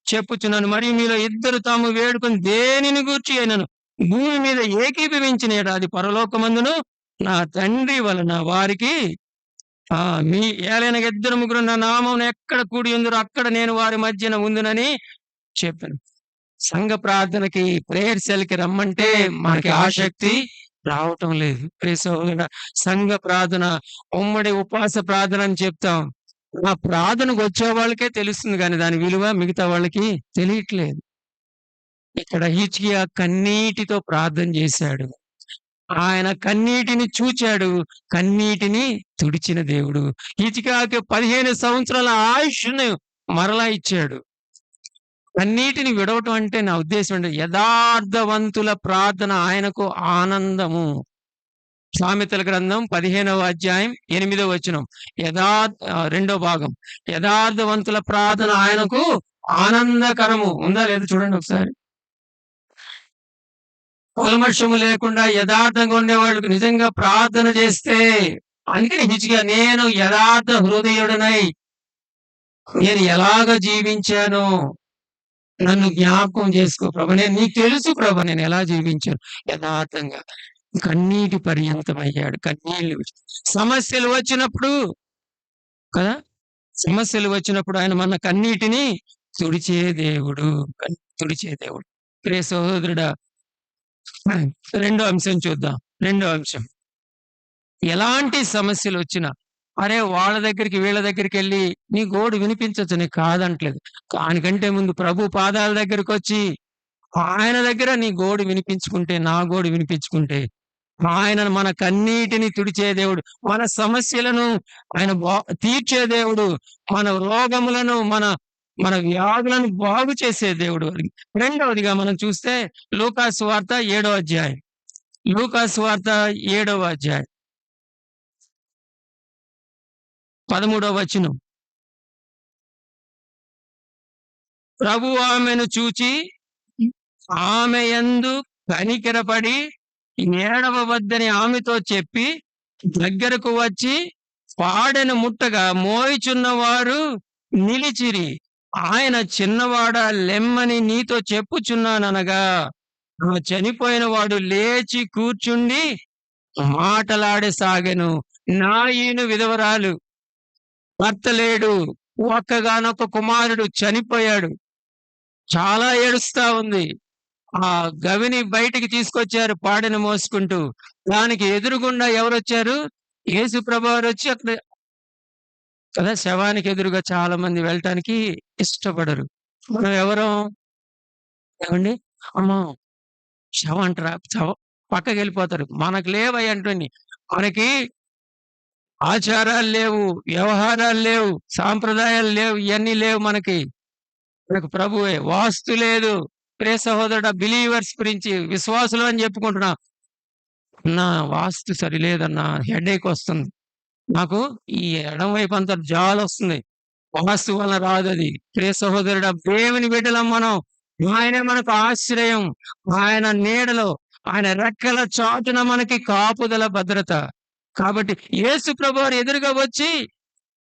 చెప్పుచున్నాను. మరియు మీలో ఇద్దరు తాము వేడుకొని దేనిని గూర్చి అయినను భూమి మీద ఏకీభవించిన యెడల అది పరలోకమందును నా తండ్రి వలన వారికి మీ ఏలైనగా ఇద్దరు ముగ్గురు నా నామమున ఎక్కడ కూడి ఉందరో అక్కడ నేను వారి మధ్యన ఉందునని చెప్పాను. సంఘ ప్రార్థనకి, ప్రేయర్ సెల్ కి రమ్మంటే మనకి ఆసక్తి రావటం లేదు. ప్రియ సహోదరుడా, సంఘ ప్రార్థన, ఉమ్మడి ఉపవాస ప్రార్థన అని చెప్తాం. ఆ ప్రార్థనకు వచ్చే వాళ్ళకే తెలుస్తుంది, కానీ దాని విలువ మిగతా వాళ్ళకి తెలియట్లేదు. ఇక్కడ హిజ్కియా కన్నీటితో ప్రార్థన చేశాడు. ఆయన కన్నీటిని చూచాడు, కన్నీటిని తుడిచిన దేవుడు. హిజ్కియాకి 15 సంవత్సరాల ఆయుష్ను మరలా ఇచ్చాడు. కన్నీటిని విడవటం అంటే నా ఉద్దేశం అంటే యథార్థవంతుల ప్రార్థన ఆయనకు ఆనందము. సామెతల గ్రంథం 15వ అధ్యాయం 8వ వచనం. రెండో భాగం. యథార్థవంతుల ప్రార్థన ఆయనకు ఆనందకరము. ఉందా లేదా చూడండి ఒకసారి. కల్మషము లేకుండా యథార్థంగా ఉండేవాళ్ళకు నిజంగా ప్రార్థన చేస్తే, అందుకని హిజ్కియా నేను యథార్థ హృదయుడనై నేను ఎలాగ జీవించానో నన్ను జ్ఞాపకం చేసుకో ప్రభు. నీకు తెలుసు ప్రభు నేను ఎలా జీవించాను యథార్థంగా. కన్నీటి పర్యంతమయ్యాడు. కన్నీళ్ళు సమస్యలు వచ్చినప్పుడు కదా, సమస్యలు వచ్చినప్పుడు ఆయన మన కన్నీటిని తుడిచే దేవుడు. తుడిచే దేవుడు. ప్రియ సహోదరుడా, రెండో అంశం చూద్దాం. రెండో అంశం, ఎలాంటి సమస్యలు వచ్చినా అరే వాళ్ళ దగ్గరికి వీళ్ళ దగ్గరికి వెళ్ళి నీ గోడు వినిపించచ్చు, నీకు కాదంటలేదు. దానికంటే ముందు ప్రభు పాదాల దగ్గరికి వచ్చి ఆయన దగ్గర నీ గోడు వినిపించుకుంటే, నా గోడు వినిపించుకుంటే, ఆయన మన కన్నీటిని తుడిచే దేవుడు, మన సమస్యలను ఆయన తీర్చే దేవుడు, మన రోగములను మన వ్యాధులను బాగు చేసే దేవుడు. రెండవదిగా మనం చూస్తే లూకాసు వార్త 7వ అధ్యాయం. లూకాసు వార్త 7వ అధ్యాయం 13వ వచనం. ప్రభు ఆమెను చూచి ఆమె యందు కనికరపడి ఏడవవద్దని ఆమెతో చెప్పి దగ్గరకు వచ్చి పాడెను ముట్టగా మోయిచున్న వారు నిలిచిరి. ఆయన చిన్నవాడా లెమ్మని నీతో చెప్పుచున్నాననగా ఆ చనిపోయిన వాడు లేచి కూర్చుండి మాటలాడసాగెను. నాయీను విధవరాలు, భర్త లేడు, ఒక్కగానొక్క కుమారుడు చనిపోయాడు, చాలా ఏడుస్తా ఉంది. ఆ గవిని బయటికి తీసుకొచ్చారు పాడెను మోసుకుంటూ. దానికి ఎదురుగుండా ఎవరొచ్చారు? యేసు ప్రభువారు వచ్చి అక్కడ కదా, శవానికి ఎదురుగా చాలా మంది వెళ్ళటానికి ఇష్టపడరు. మనం ఎవరం ఏమండి, అమ్మా శవం అంటారా, పక్కకి వెళ్ళిపోతారు. మనకు లేవయ్య అంటుంది. మనకి ఆచారాలు లేవు, వ్యవహారాలు లేవు, సాంప్రదాయాలు లేవు, ఇవన్నీ లేవు. మనకు ప్రభువే. వాస్తు లేదు. ప్రియ సహోదరుడు, బిలీవర్స్ గురించి విశ్వాసులు అని చెప్పుకుంటున్నా, నా వాస్తు సరిలేదన్నా, హెడేక్ వస్తుంది నాకు, ఈ ఎడం వైపు అంతా జాలు వస్తుంది, వాస్తు వల్ల రాదు అది. ప్రియ సహోదరుడు, దేవుని బిడ్డలం మనం. ఆయనే మనకు ఆశ్రయం. ఆయన నీడలో, ఆయన రెక్కల చాటున మనకి కాపుదల, భద్రత. కాబట్టి యేసు ప్రభువారు ఎదురుగా వచ్చి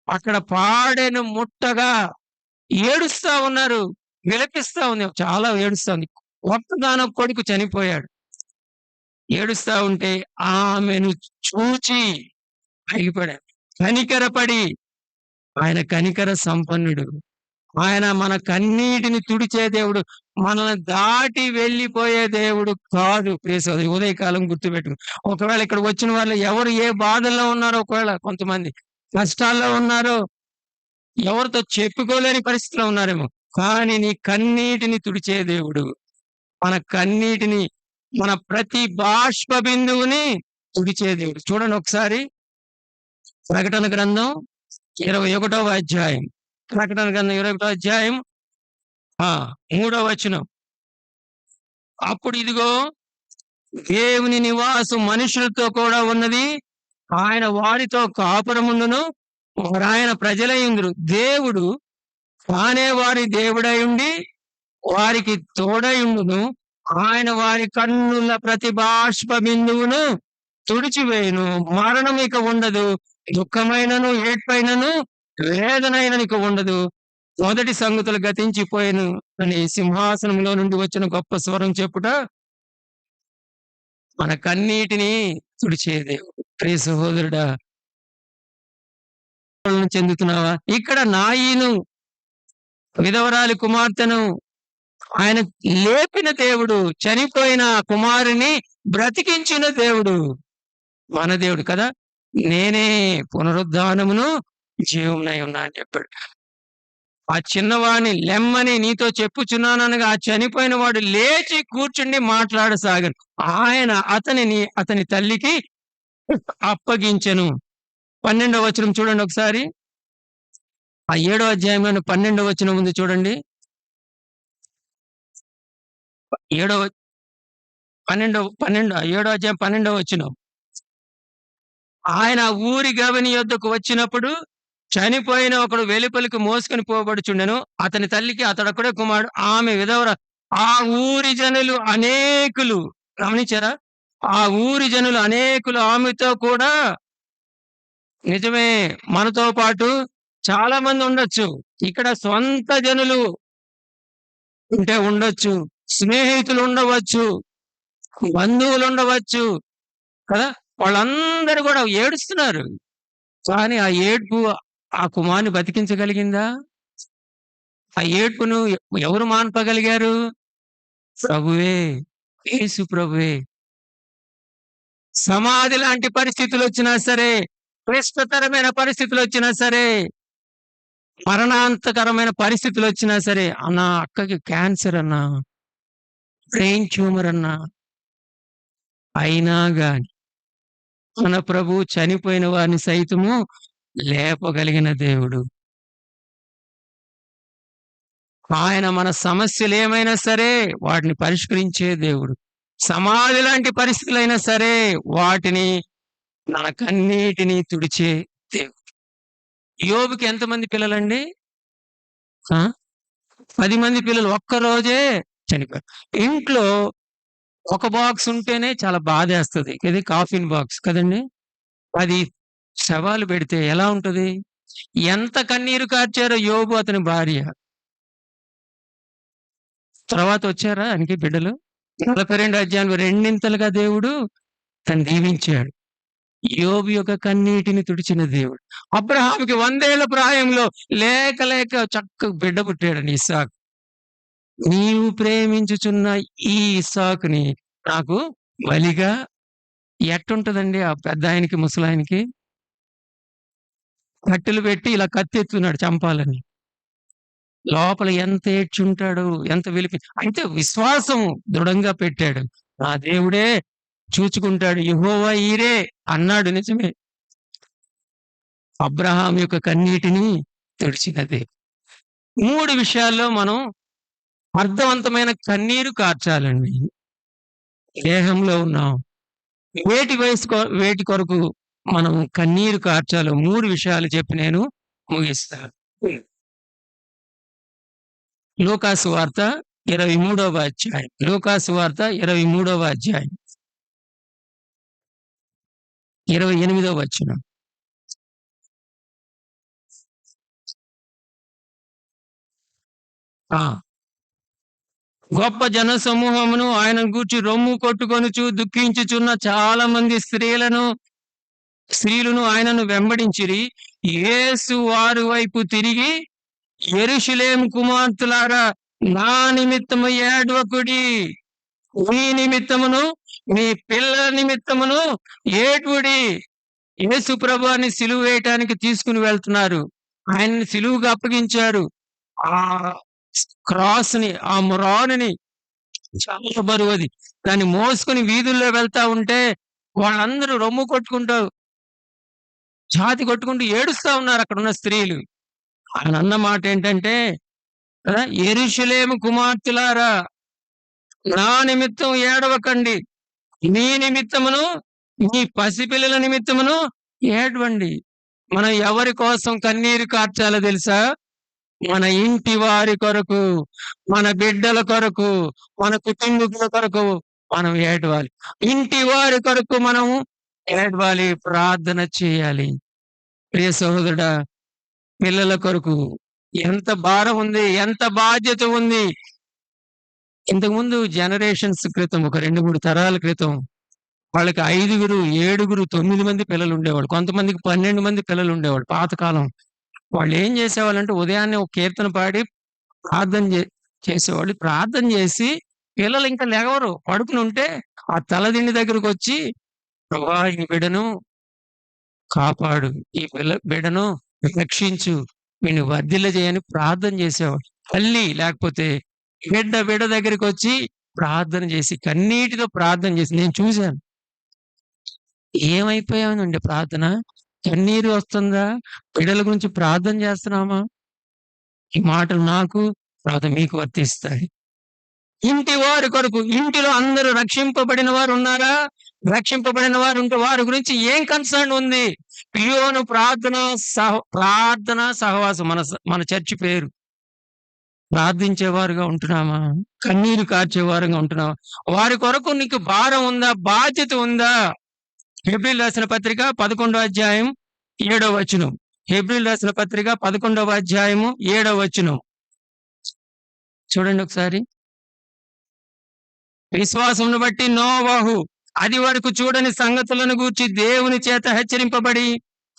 అక్కడ పాడెను ముట్టగా ఏడుస్తా ఉన్నారు, విలపిస్తా ఉంది, చాలా ఏడుస్తా ఉంది. ఒక్కగానొక్క కొడుకు చనిపోయాడు. ఏడుస్తా ఉంటే ఆమెను చూచి ఆగిపోయాడు. కనికరపడి, ఆయన కనికర సంపన్నుడు. ఆయన మన కన్నీటిని తుడిచే దేవుడు, మనల్ని దాటి వెళ్ళిపోయే దేవుడు కాదు. ప్రియ సోదరి, ఉదయకాలం గుర్తుపెట్టుకు. ఒకవేళ ఇక్కడ వచ్చిన వాళ్ళు ఎవరు ఏ బాధల్లో ఉన్నారో, ఒకవేళ కొంతమంది కష్టాల్లో ఉన్నారో, ఎవరితో చెప్పుకోలేని పరిస్థితిలో ఉన్నారేమో, కానీ నీ కన్నీటిని తుడిచే దేవుడు, మన కన్నీటిని, మన ప్రతి బాష్ప బిందువుని తుడిచే దేవుడు. చూడండి ఒకసారి ప్రకటన గ్రంథం 21వ అధ్యాయం. ప్రకటన గ్రంథం 21వ అధ్యాయం 3వ వచనం. అప్పుడు ఇదిగో దేవుని నివాసం మనుషులతో కూడా ఉన్నది, ఆయన వారితో కాపురముండును, ఆయన ప్రజలయుందురు. దేవుడు తానే వారి దేవుడై ఉండి వారికి తోడయుండును. ఆయన వారి కన్నుల ప్రతి బాష్ప బిందువును తుడిచివేయును. మరణం ఇక ఉండదు, దుఃఖమైనను ఏడ్పైనను వేదనైన ఇక ఉండదు. మొదటి సంగతులు గతించిపోయాను అని సింహాసనంలో నుండి వచ్చిన గొప్ప స్వరం చెప్పుట మన కన్నీటిని తుడిచే దేవుడు. ప్రియ సహోదరుడా, చెందుతున్నావా? ఇక్కడ నాయీను విధవరాలి కుమార్తెను ఆయన లేపిన దేవుడు, చనిపోయిన కుమారుని బ్రతికించిన దేవుడు మన దేవుడు కదా. నేనే పునరుద్ధానమును జీవమునై ఉన్నా అని చెప్పాడు. ఆ చిన్నవాడిని లెమ్మని నీతో చెప్పుచున్నాననగా ఆ చనిపోయిన వాడు లేచి కూర్చుండి మాట్లాడసాగాడు. ఆయన అతని తల్లికి అప్పగించెను. 12వ వచనం చూడండి ఒకసారి. ఆ 7వ అధ్యాయంలోని 12వ వచనం ఉంది చూడండి. 7వ 7వ అధ్యాయం 12వ వచనం. ఆయన ఊరి గవిని యొద్దకు వచ్చినప్పుడు చనిపోయిన ఒకడు వెలుపలికి మోసుకొని పోబడుచుండెను. అతని తల్లికి అతడొక్కడే కుమారుడు. ఆమె విధవర. ఆ ఊరి జనులు అనేకులు, గమనించారా? ఆ ఊరి జనులు అనేకులు ఆమెతో కూడా, నిజమే, మనతో పాటు చాలా మంది ఉండొచ్చు. ఇక్కడ సొంత జనులు ఉంటే ఉండొచ్చు, స్నేహితులు ఉండవచ్చు, బంధువులు ఉండవచ్చు కదా! వాళ్ళందరూ కూడా ఏడుస్తున్నారు. కానీ ఆ ఏడ్పు ఆ కుమారుని బతికించగలిగిందా? ఆ ఏడ్పును ఎవరు మాన్పగలిగారు? ప్రభువే, యేసు ప్రభువే. సమాధి లాంటి పరిస్థితులొచ్చినా సరే, క్లిష్టతరమైన పరిస్థితులొచ్చినా సరే, మరణాంతకరమైన పరిస్థితులొచ్చినా సరే, నా అక్కకి క్యాన్సర్ అన్నా, బ్రెయిన్ ట్యూమర్ అన్నా, అయినా గాని మన ప్రభువు చనిపోయిన వారిని సైతము లేపగలిగిన దేవుడు. ఆయన మన సమస్యలేమైనా సరే వాటిని పరిష్కరించే దేవుడు. సమాధి లాంటి పరిస్థితులైనా సరే వాటిని, మన కన్నీటిని తుడిచే దేవుడు. యోబుకి ఎంతమంది పిల్లలండి? 10 మంది పిల్లలు ఒక్కరోజే చనిపోయారు. ఇంట్లో ఒక బాక్స్ ఉంటేనే చాలా బాధేస్తది. ఇది కాఫిన్ బాక్స్ కదండీ! 10 శవాలు పెడితే ఎలా ఉంటది? ఎంత కన్నీరు కార్చారో యోబు, అతని భార్య. తర్వాత వచ్చారా ఆయనకి బిడ్డలు? 42 అధ్యాయంలో రెండింతలుగా దేవుడు తను దీవించాడు. యోబు యొక్క కన్నీటిని తుడిచిన దేవుడు. అబ్రహాముకి 100 ఏళ్ల ప్రాయంలో లేక చక్కగా బిడ్డ పుట్టాడండి, ఇస్సాకు. నీవు ప్రేమించుచున్న ఈ ఇస్సాకుని నాకు బలిగా. ఎట్టుంటదండి ఆ పెద్దాయనకి, ముసలాయనకి? కట్టెలు పెట్టి ఇలా కత్తెత్తున్నాడు చంపాలని. లోపల ఎంత ఏడ్చుంటాడు, ఎంత అయితే విశ్వాసం దృఢంగా పెట్టాడు. నా దేవుడే చూచుకుంటాడు, యెహోవా ఈరే అన్నాడు. నిజమే. అబ్రహాం యొక్క కన్నీటిని తుడిచినది. 3 విషయాల్లో మనం అర్థవంతమైన కన్నీరు కార్చాలండి. దేహంలో ఉన్నాం. వేటి కొరకు మనం కన్నీరు కార్చాలో 3 విషయాలు చెప్పి నేను ముగిస్తాను. లూకాసు వార్త 23వ అధ్యాయం. లూకాసు వార్త 23వ అధ్యాయం 28వ వచనం. గొప్ప జన సమూహమును ఆయన గూర్చి రొమ్ము కొట్టుకొనుచు దుఃఖించుచున్న చాలా మంది స్త్రీలను ఆయనను వెంబడించిరి. యేసు వారి వైపు తిరిగి, యెరూషలేము కుమార్తెలారా, నా నిమిత్తము ఏడవకుడి, మీ నిమిత్తమును మీ పిల్లల నిమిత్తమును ఏడ్వుడి. యేసు ప్రభువుని సిలువ వేయటానికి తీసుకుని వెళ్తున్నారు. ఆయన్ని సిలువకు అప్పగించారు. ఆ క్రాస్ ని, ఆ మురానుని, చాలా బరువది. దాన్ని మోసుకొని వీధుల్లో వెళ్తా ఉంటే వాళ్ళందరూ రొమ్ము కొట్టుకుంటూ, ఛాతి కొట్టుకుంటూ ఏడుస్తా ఉన్నారు అక్కడున్న స్త్రీలు. ఆయన అన్న మాట ఏంటంటే, యెరూషలేము కుమార్తెలారా, నా నిమిత్తం ఏడవకండి, మీ నిమిత్తమును మీ పసిపిల్లల నిమిత్తమును ఏడవండి. మనం ఎవరి కోసం కన్నీరు కార్చాలో తెలుసా? మన ఇంటి వారి కొరకు, మన బిడ్డల కొరకు, మన కుటుంబీకుల కొరకు మనం ఏడవాలి. ఇంటి వారి కొరకు మనం ఏడవాలి, ప్రార్థన చేయాలి. ప్రియ సహోదరుడా, పిల్లల కొరకు ఎంత భారం ఉంది, ఎంత బాధ్యత ఉంది. ఇంతకుముందు జనరేషన్స్ క్రితం, ఒక 2-3 తరాల క్రితం వాళ్ళకి 5, 7, 9 మంది పిల్లలు ఉండేవాళ్ళు. కొంతమందికి 12 మంది పిల్లలు ఉండేవాళ్ళు. పాతకాలం వాళ్ళు ఏం చేసేవాళ్ళంటే, ఉదయాన్నే ఒక కీర్తన పాడి ప్రార్థన చేసేవాళ్ళు. ప్రార్థన చేసి పిల్లలు ఇంకా లెగవరు, పడుకుని ఉంటే ఆ తలదిండి దగ్గరకు వచ్చి, ప్రభువా ఈ బిడ్డను కాపాడు, ఈ బిడ్డను రక్షించు, వీడిని వర్ధిల్ల చేయని ప్రార్థన చేసేవాడు. తల్లి లేకపోతే బిడ్డ దగ్గరికి వచ్చి ప్రార్థన చేసి, కన్నీటితో ప్రార్థన చేసి నేను చూశాను. ఏమైపోయానండి ప్రార్థన? కన్నీరు వస్తుందా? బిడ్డల గురించి ప్రార్థన చేస్తున్నామా? ఈ మాటలు నాకు, తర్వాత మీకు వర్తిస్తాయి. ఇంటి వారి కొరకు, ఇంటిలో అందరూ రక్షింపబడిన వారు ఉన్నారా? రక్షింపబడిన వారు ఉంటే వారి గురించి ఏం కన్సర్న్ ఉంది? పియోను ప్రార్థన సహవాసం మన చర్చి పేరు. ప్రార్థించేవారుగా ఉంటున్నామా? కన్నీరు కార్చేవారుగా ఉంటున్నామా? వారి కొరకు నీకు భారం ఉందా? బాధ్యత ఉందా? హెబ్రీయులు రాసిన పత్రిక 11వ అధ్యాయం 7వ వచనం. హెబ్రీయులు రాసిన పత్రిక 11వ అధ్యాయము 7వ వచనం చూడండి ఒకసారి. విశ్వాసమును బట్టి నోవహు అది వరకు చూడని సంగతులను గూర్చి దేవుని చేత హెచ్చరింపబడి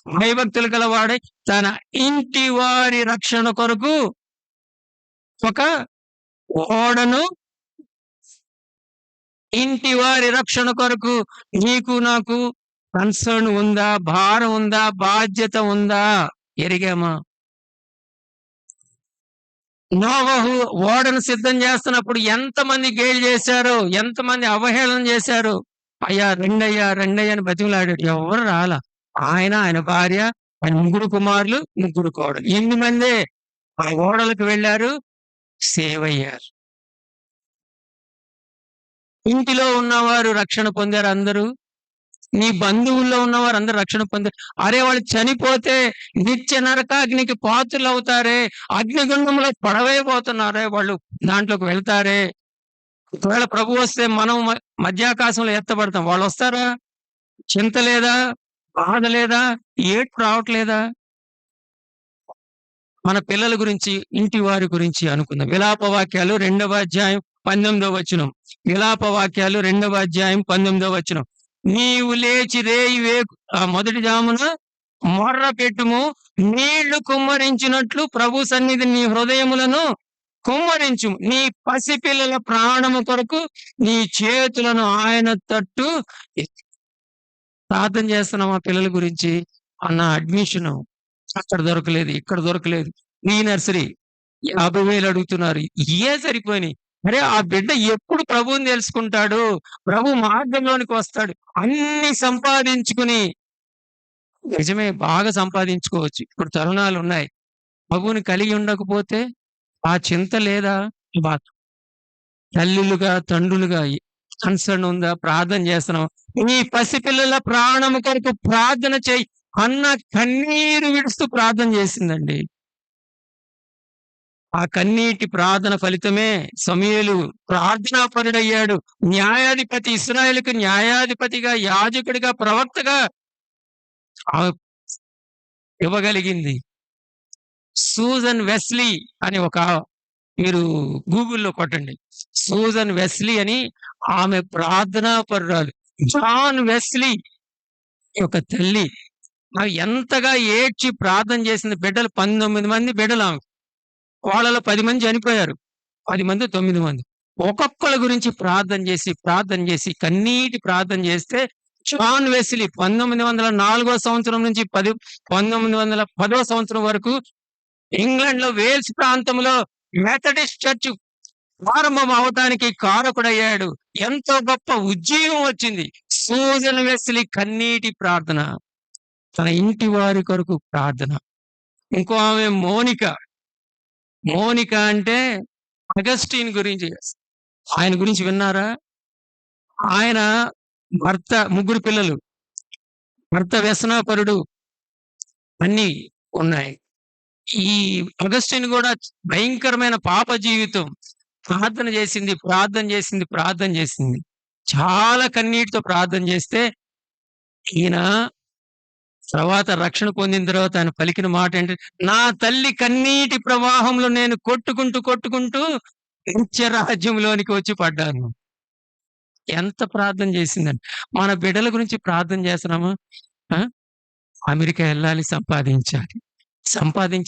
భయభక్తులు గలవాడై తన ఇంటి వారి రక్షణ కొరకు ఒక ఓడను, ఇంటి వారి రక్షణ కొరకు నీకు నాకు కన్సర్న్ ఉందా? భారం ఉందా? బాధ్యత ఉందా? ఎరిగామా? నోవహు ఓడను సిద్ధం చేస్తున్నప్పుడు ఎంతమంది గేలి చేశారో, ఎంతమంది అవహేళన చేశారో. అయ్యా రెండయ్యా అని బతిమలాడాడు. ఎవరు రాలా. ఆయన భార్య, ఆయన 3 కుమారులు, 3 కోడలు. 8 మందే ఆ ఓడలకు వెళ్ళారు, సేవ్ అయ్యారు. ఇంటిలో ఉన్నవారు రక్షణ పొందారు అందరూ. నీ బంధువుల్లో ఉన్నవారు అందరూ రక్షణ పొందారు. అరే వాళ్ళు చనిపోతే నిత్య నరకాగ్నికి పాత్రలు అవుతారే, అగ్నిగుండంలో పడవేయబోతున్నారే, వాళ్ళు దాంట్లోకి వెళ్తారే. ఒకవేళ ప్రభు వస్తే మనం మధ్యాకాశంలో ఎత్తబడతాం. వాళ్ళు వస్తారా? చింత లేదా? బాధ లేదా? ఏడ్పు రావట్లేదా? మన పిల్లల గురించి, ఇంటి వారి గురించి అనుకుందాం. విలాప వాక్యాలు 2వ అధ్యాయం 19వ వచనం. విలాప వాక్యాలు 2వ అధ్యాయం 19వ వచనం. నీవు లేచి మొదటి జామున మొర్ర పెట్టుము, నీళ్లు కుమ్మరించినట్లు ప్రభు సన్నిధి నీ హృదయములను కుమ్మరించు. నీ పసిపిల్లల ప్రాణము కొరకు నీ చేతులను ఆయన తట్టు ప్రార్థన చేస్తున్నాం ఆ పిల్లల గురించి. అన్న అడ్మిషన్ అక్కడ దొరకలేదు, ఇక్కడ దొరకలేదు. ఈ నర్సరీ 50,000 అడుగుతున్నారు. సరిపోయినాయి. అరే ఆ బిడ్డ ఎప్పుడు ప్రభువుని తెలుసుకుంటాడు? ప్రభు మార్గంలోనికి వస్తాడు. అన్ని సంపాదించుకుని, నిజమే బాగా సంపాదించుకోవచ్చు, ఇప్పుడు తరుణాలు ఉన్నాయి. ప్రభువుని కలిగి ఉండకపోతే ఆ చింత లేదా? తల్లులుగా, తండ్రులుగా కన్సర్న్ ఉందా? ప్రార్థన చేస్తున్నాం. నీ పసిపిల్లల ప్రాణము కొరకు ప్రార్థన చేయి అన్న కన్నీరు విడుస్తూ ప్రార్థన చేసిందండి. ఆ కన్నీటి ప్రార్థన ఫలితమే సమూయేలు ప్రార్థనాపరుడయ్యాడు. న్యాయాధిపతి, ఇశ్రాయేలుకు న్యాయాధిపతిగా, యాజకుడిగా, ప్రవక్తగా ఇవ్వగలిగింది. సూజన్ వెస్లీ అని మీరు గూగుల్లో కొట్టండి, సూజన్ వెస్లీ అని. ఆమె ప్రార్థనాపరురాలు. జాన్ వెస్లీ ఒక తల్లి ఎంతగా ఏడ్చి ప్రార్థన చేసింది. బిడ్డలు 19 మంది బిడ్డలు ఆమె. వాళ్ళలో 10 మంది చనిపోయారు, 10 మంది 9 మంది. ఒక్కొక్కళ్ళ గురించి ప్రార్థన చేసి కన్నీటి ప్రార్థన చేస్తే జాన్ వెస్లీ 1904వ సంవత్సరం నుంచి 1910వ సంవత్సరం వరకు ఇంగ్లాండ్ లో వేల్స్ ప్రాంతంలో మెథడిస్ట్ చర్చ్ ప్రారంభం అవడానికి కారకుడయ్యాడు. ఎంతో గొప్ప ఉజ్జీవం వచ్చింది. సూజన్ వెస్లీ కన్నీటి ప్రార్థన, తన ఇంటి వారి కొరకు ప్రార్థన. ఇంకో ఆమె మోనిక అంటే అగస్టిన్ గురించి. ఆయన గురించి విన్నారా? ఆయన భర్త, 3 పిల్లలు, భర్త వ్యసనాపరుడు, అన్ని ఉన్నాయి. ఈ అగస్టిన్ కూడా భయంకరమైన పాప జీవితం. ప్రార్థన చేసింది. చాలా కన్నీటితో ప్రార్థన చేస్తే ఈయన తర్వాత రక్షణ పొందిన తర్వాత ఆయన పలికిన మాట ఏంటంటే, నా తల్లి కన్నీటి ప్రవాహంలో నేను కొట్టుకుంటూ నిత్య రాజ్యంలోనికి వచ్చి పడ్డాను. ఎంత ప్రార్థన చేసిందండి. మన బిడ్డల గురించి ప్రార్థన చేస్తున్నామా? అమెరికా వెళ్ళాలి,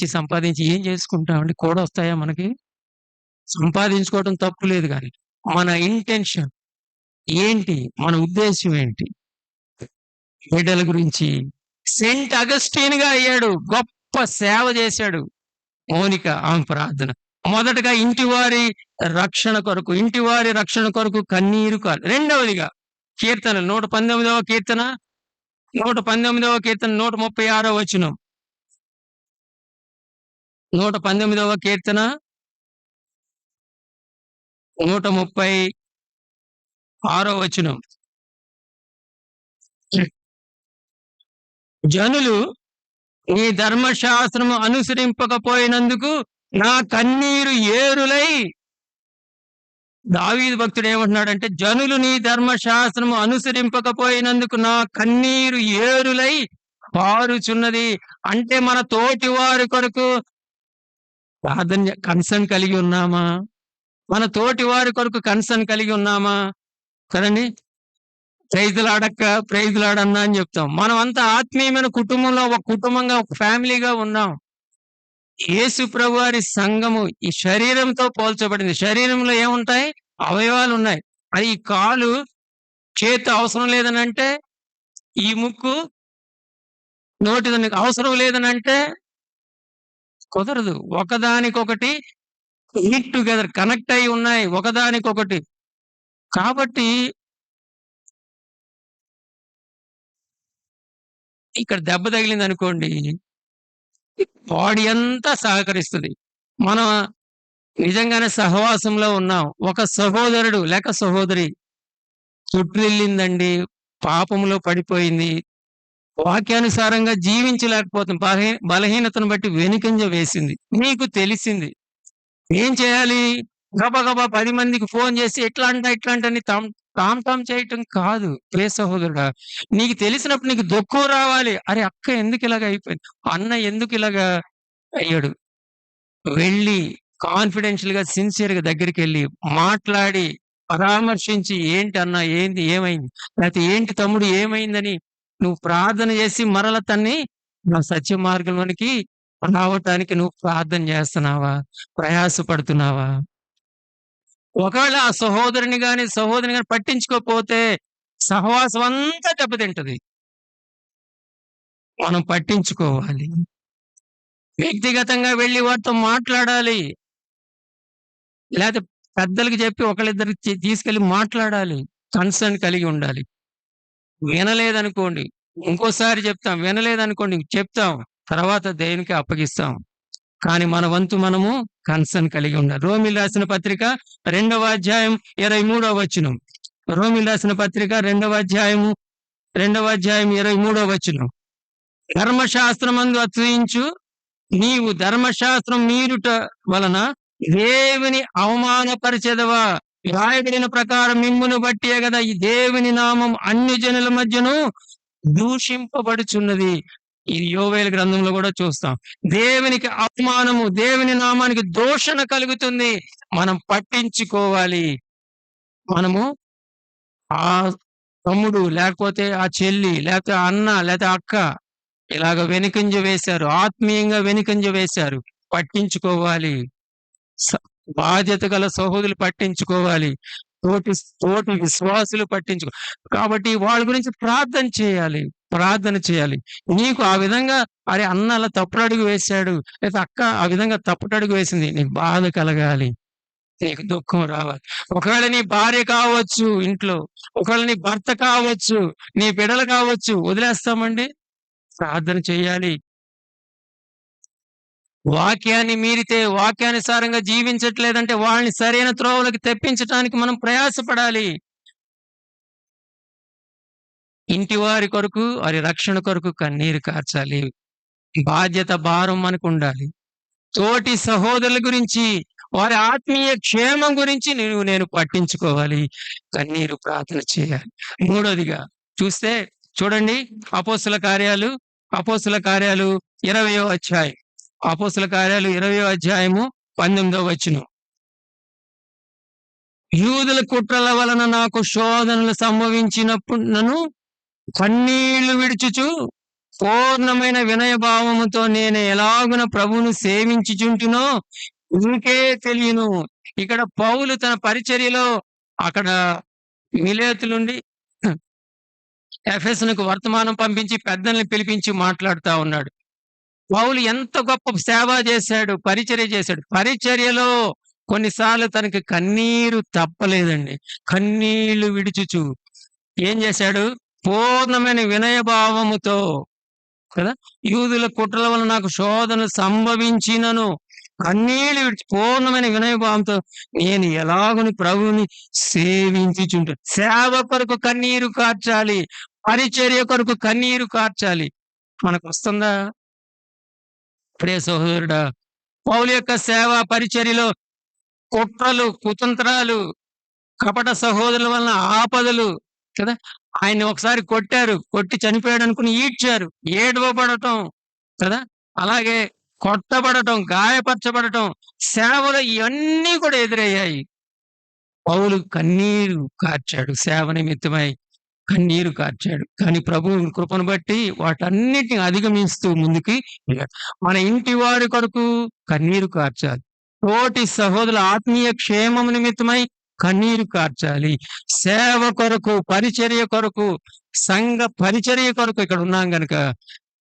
సంపాదించి ఏం చేసుకుంటామండి? కూడా వస్తాయా మనకి? సంపాదించుకోవడం తప్పు లేదు, కానీ మన ఇంటెన్షన్ ఏంటి? మన ఉద్దేశం ఏంటి? బిడ్డల గురించి సెయింట్ అగస్టిన్ గా అయ్యాడు. గొప్ప సేవ చేశాడు. మోనిక ఆమె ప్రార్థన మొదటగా ఇంటి వారి రక్షణ కొరకు కన్నీరు కాదు. రెండవదిగా కీర్తన 119వ కీర్తన 119వ కీర్తన 136వ వచనం. 119వ కీర్తన 136వ వచనం. జనులు నీ ధర్మశాస్త్రము అనుసరింపకపోయినందుకు నా కన్నీరు ఏరులై. దావీదు భక్తుడు ఏమంటున్నాడంటే, జనులు నీ ధర్మశాస్త్రము అనుసరింపకపోయినందుకు నా కన్నీరు ఏరులై పారుచున్నది. అంటే మన తోటి వారి కొరకు కన్సర్న్ కలిగి ఉన్నామా? మన తోటి వారి కొరకు కన్సర్న్ కలిగి ఉన్నామా? కదండి. ప్రైజులాడన్నా అని చెప్తాం. మనం అంతా ఆత్మీయమైన కుటుంబంలో ఒక కుటుంబంగా, ఒక ఫ్యామిలీగా ఉన్నాం. యేసు ప్రభువారి సంఘము ఈ శరీరంతో పోల్చబడింది. శరీరంలో ఏముంటాయి? అవయవాలు ఉన్నాయి. అది ఈ కాలు చేతి అవసరం లేదని అంటే, ఈ ముక్కు నోటి అవసరం లేదని అంటే కుదరదు. ఒకదానికొకటి హిట్ టుగెదర్, కనెక్ట్ అయి ఉన్నాయి ఒకదానికొకటి. కాబట్టి ఇక్కడ దెబ్బ తగిలింది అనుకోండి, బాడీ అంతా సహకరిస్తుంది. మనం నిజంగానే సహవాసంలో ఉన్నాం. ఒక సహోదరుడు లేక సహోదరి చుట్టిల్లిందండి, పాపంలో పడిపోయింది, వాక్యానుసారంగా జీవించలేకపోతుంది, బలహీనతను బట్టి వెనుకంజ వేసింది, నీకు తెలిసింది. ఏం చేయాలి? గబగబా 10 మందికి ఫోన్ చేసి ఇట్లా అని టామ్ చేయటం కాదు. ప్రియ సహోదరుడా, నీకు తెలిసినప్పుడు నీకు దుఃఖం రావాలి. అరే అక్క ఎందుకు ఇలాగ అయిపోయింది, అన్న ఎందుకు ఇలాగా అయ్యాడు. వెళ్ళి కాన్ఫిడెన్షియల్ గా, సిన్సియర్ గా దగ్గరికి వెళ్ళి మాట్లాడి పరామర్శించి, ఏంటి అన్న, ఏంది, ఏమైంది, లేకపోతే ఏంటి తమ్ముడు ఏమైందని నువ్వు ప్రార్థన చేసి మరల తన్ని నా సత్య మార్గంలోనికి రావటానికి నువ్వు ప్రార్థన చేస్తున్నావా? ప్రయాసపడుతున్నావా? ఒకవేళ ఆ సహోదరుని గాని పట్టించుకోకపోతే సహవాసం అంతా దెబ్బతింటది. మనం పట్టించుకోవాలి. వ్యక్తిగతంగా వెళ్ళి వారితో మాట్లాడాలి. లేకపోతే పెద్దలకి చెప్పి ఒకళ్ళిద్దరికి తీసుకెళ్లి మాట్లాడాలి. కన్సర్న్ కలిగి ఉండాలి. వినలేదనుకోండి, ఇంకోసారి చెప్తాం. వినలేదనుకోండి, చెప్తాం. తర్వాత దేనికి అప్పగిస్తాం. కానీ మన వంతు మనము కన్సర్న్ కలిగి ఉండాలి. రోమిలు రాసిన పత్రిక 2వ అధ్యాయం 23వ వచనం. రోమిలు రాసిన పత్రిక 2వ అధ్యాయం 23వ వచనం. ధర్మశాస్త్రమందు అతిశయించు నీవు ధర్మశాస్త్రం మీరుట వలన దేవుని అవమానపరిచెదవా? రాయబడిన ప్రకారం మిమ్మును బట్టే కదా ఈ దేవుని నామం అన్ని జనుల మధ్యను దూషింపబడుచున్నది. ఈ యోవేలు గ్రంథంలో కూడా చూస్తాం. దేవునికి అవమానము, దేవుని నామానికి దూషణ కలుగుతుంది. మనం పట్టించుకోవాలి. మనము ఆ తమ్ముడు, లేకపోతే ఆ చెల్లి, లేకపోతే అన్న, లేకపోతే అక్క ఇలాగ వెనుకంజ వేశారు, ఆత్మీయంగా వెనుకంజ వేశారు, పట్టించుకోవాలి. బాధ్యత గల సహోదరులు పట్టించుకోవాలి. తోటి విశ్వాసులు కాబట్టి వాళ్ళ గురించి ప్రార్థన చేయాలి. నీకు ఆ విధంగా అరే అన్న అలా తప్పుడు అడుగు వేశాడు, లేదా అక్క ఆ విధంగా తప్పుడు అడుగు వేసింది, నీకు బాధ కలగాలి, నీకు దుఃఖం రావాలి. ఒకవేళ నీ భార్య కావచ్చు ఇంట్లో, ఒకవేళ నీ భర్త కావచ్చు, నీ బిడ్డలు కావచ్చు, వదిలేస్తామండి? ప్రార్థన చేయాలి. వాక్యాన్ని మీరితే, వాక్యానుసారంగా జీవించట్లేదంటే వాళ్ళని సరైన త్రోవలకు తెప్పించడానికి మనం ప్రయాసపడాలి. ఇంటి వారి కొరకు, వారి రక్షణ కొరకు కన్నీరు కార్చాలి. బాధ్యత, భారం మనకు ఉండాలి. తోటి సహోదరుల గురించి, వారి ఆత్మీయ క్షేమం గురించి నేను పట్టించుకోవాలి, కన్నీరు ప్రార్థన చేయాలి. మూడోదిగా చూస్తే చూడండి, అపోస్తుల కార్యాలు 20వ అధ్యాయం. అపోస్తుల కార్యాలు 20వ అధ్యాయము 19వ వచనం. యూదుల కుట్రల వలన నాకు శోధనలు సంభవించినప్పుడు నన్ను కన్నీళ్లు విడుచుచు పూర్ణమైన వినయభావముతో నేను ఎలాగున ప్రభువును సేవించుచుంటునో ఇంకే తెలియను. ఇక్కడ పౌలు తన పరిచర్యలో అక్కడ మిలేతులుండి ఎఫెసునకు వర్తమానం పంపించి పెద్దల్ని పిలిపించి మాట్లాడుతా ఉన్నాడు. పౌలు ఎంత గొప్ప సేవ చేశాడు, పరిచర్య చేశాడు. పరిచర్యలో కొన్నిసార్లు తనకి కన్నీరు తప్పలేదండి. కన్నీళ్లు విడుచుచు ఏం చేశాడు? పూర్ణమైన వినయభావముతో కదా, యూదుల కుట్రల వల్ల నాకు శోధన సంభవించినను కన్నీళ్లు విడిచి పూర్ణమైన వినయభావంతో నేను ఎలాగుని ప్రభువుని సేవించుచుంటాను. సేవ కొరకు కన్నీరు కార్చాలి, పరిచర్య కొరకు కన్నీరు కార్చాలి. మనకు వస్తుందా ప్రియ సహోదరుడా? పౌలు యొక్క సేవ పరిచర్యలో కుట్రలు, కుతంత్రాలు, కపట సహోదరుల వలన ఆపదలు కదా, ఆయన్ని ఒకసారి కొట్టారు, కొట్టి చనిపోయాడు అనుకుని ఈడ్చారు, ఏడవబడటం కదా, అలాగే కొట్టబడటం, గాయపరచబడటం, సేవలు ఇవన్నీ కూడా ఎదురయ్యాయి. పౌలు కన్నీరు కార్చాడు, సేవ నిమిత్తమై కన్నీరు కార్చాడు. కానీ ప్రభు కృపను బట్టి వాటన్నిటిని అధిగమిస్తూ ముందుకి వెళ్ళాడు. మన ఇంటి వారి కొరకు కన్నీరు కార్చాలి, తోటి సహోదరుల ఆత్మీయ క్షేమం నిమిత్తమై కన్నీరు కార్చాలి, సేవ కొరకు, పరిచర్య కొరకు, సంఘ పరిచర్య కొరకు ఇక్కడ ఉన్నాం గనుక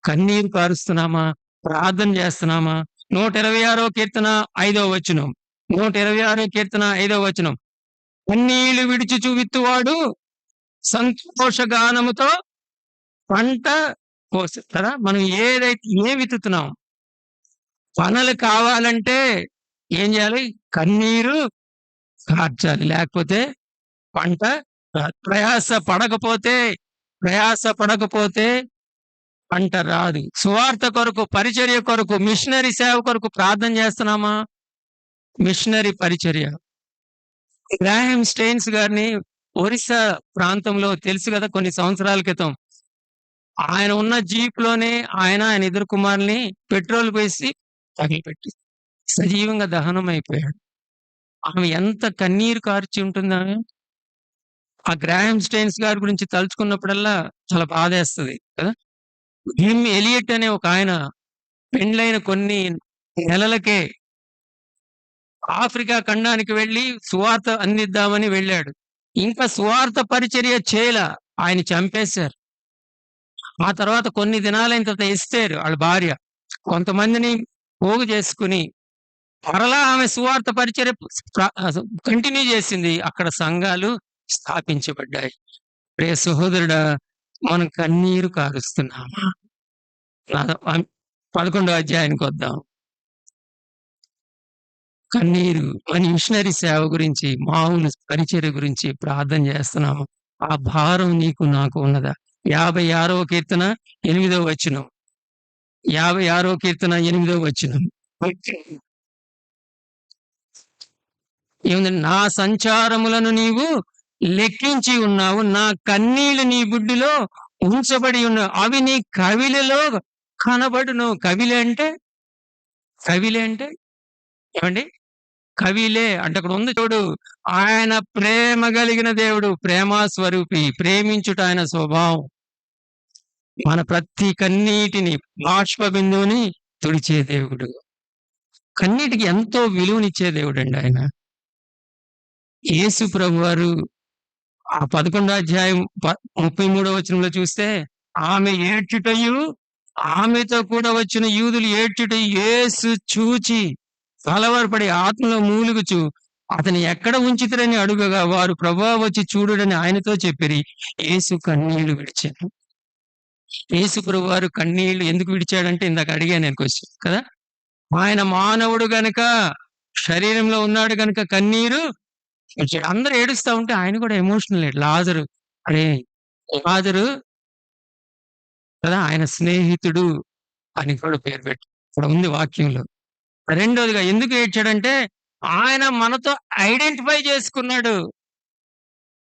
కన్నీరు కారుస్తున్నామా, ప్రార్థన చేస్తున్నామా? 126వ కీర్తన 5వ వచనం, 126వ కీర్తన 5వ వచనం, కన్నీళ్లు విడిచి విత్తువాడు సంతోషగానముతో పంట కోస్తారా. మనం ఏ విత్తుతున్నాం? పనులు కావాలంటే ఏం చేయాలి? కన్నీరు కార్చాలి, లేకపోతే పంట రాదు. ప్రయాస పడకపోతే పంట రాదు. సువార్త కొరకు, పరిచర్య కొరకు, మిషనరీ సేవ కొరకు ప్రార్థన చేస్తున్నామా? మిషనరీ పరిచర్య. గ్రాహం స్టెయిన్స్ గారిని ఒరిస్సా ప్రాంతంలో తెలుసు కదా, కొన్ని సంవత్సరాల క్రితం ఆయన ఉన్న జీప్ లోనే ఆయన ఇద్దరు కుమారుల్ని పెట్రోల్ వేసి తగిలిపెట్టి సజీవంగా దహనం అయిపోయాడు. ఆమె ఎంత కన్నీరు కార్చి ఉంటుంది ఆమె. ఆ గ్రాహం స్టెయిన్స్ గారి గురించి తలుచుకున్నప్పుడల్లా చాలా బాధేస్తుంది కదా. జిమ్ ఎలియట్ అనే ఒక ఆయన పెండ్లైన కొన్ని నెలలకే ఆఫ్రికా ఖండానికి వెళ్ళి సువార్త అందిద్దామని వెళ్ళాడు. ఇంకా సువార్త పరిచర్య చేయల, ఆయన చంపేశారు. ఆ తర్వాత కొన్ని దినాలైన తర్వాత ఎస్తేరు వాళ్ళ భార్య కొంతమందిని పోగు చేసుకుని మరలా ఆమె సువార్త పరిచర్య కంటిన్యూ చేసింది. అక్కడ సంఘాలు స్థాపించబడ్డాయి. ప్రియ సహోదరుడా, మనం కన్నీరు కారుస్తున్నామా? 11వ అధ్యాయానికి వద్దాం. కన్నీరు మన మిషనరీ సేవ గురించి, మామూలు పరిచర్య గురించి ప్రార్థన చేస్తున్నాము. ఆ భారం నీకు నాకు ఉన్నదా? 56వ కీర్తన 8వ వచనం, 56వ కీర్తన 8వ వచనం ఏముంది? నా సంచారములను నీవు లెక్కించి ఉన్నావు, నా కన్నీళ్లు నీ బుడ్డిలో ఉంచబడి ఉన్నావు, అవి నీ కవిలలో కనబడును. కవిలే అంటే ఏమండి? కవిలే అంటే అక్కడ ఉంది చూడు, ఆయన ప్రేమ కలిగిన దేవుడు, ప్రేమ స్వరూపి, ప్రేమించుట ఆయన స్వభావం. మన ప్రతి కన్నీటిని, బాష్ప బిందువుని తుడిచే దేవుడు, కన్నీటికి ఎంతో విలువనిచ్చే దేవుడు అండి ఆయన. యేసు ప్రభు వారు ఆ 11వ అధ్యాయం 33వ వచనంలో చూస్తే, ఆమె ఏడ్చుటయు ఆమెతో కూడా వచ్చిన యూదులు ఏడ్చుటయు యేసు చూచి కలవరపడి ఆత్మలో మూలుగుచు అతని ఎక్కడ ఉంచితరని అడుగగా వారు ప్రభువా వచ్చి చూడుడని ఆయనతో చెప్పిరి. యేసు కన్నీళ్లు విడిచాడు. యేసు ప్రభు వారు కన్నీళ్లు ఎందుకు విడిచాడంటే ఇందాక అడిగాను నేను క్వశ్చన్ కదా. ఆయన మానవుడు గనుక, శరీరంలో ఉన్నాడు గనుక కన్నీరు విడిచాడు. అందరూ ఏడుస్తా ఉంటే ఆయన కూడా ఎమోషనల్. లాజరు కదా, ఆయన స్నేహితుడు అని కూడా పేరు పెట్టి ఇక్కడ ఉంది వాక్యంలో. రెండోదిగా ఎందుకు ఏడ్చాడంటే ఆయన మనతో ఐడెంటిఫై చేసుకున్నాడు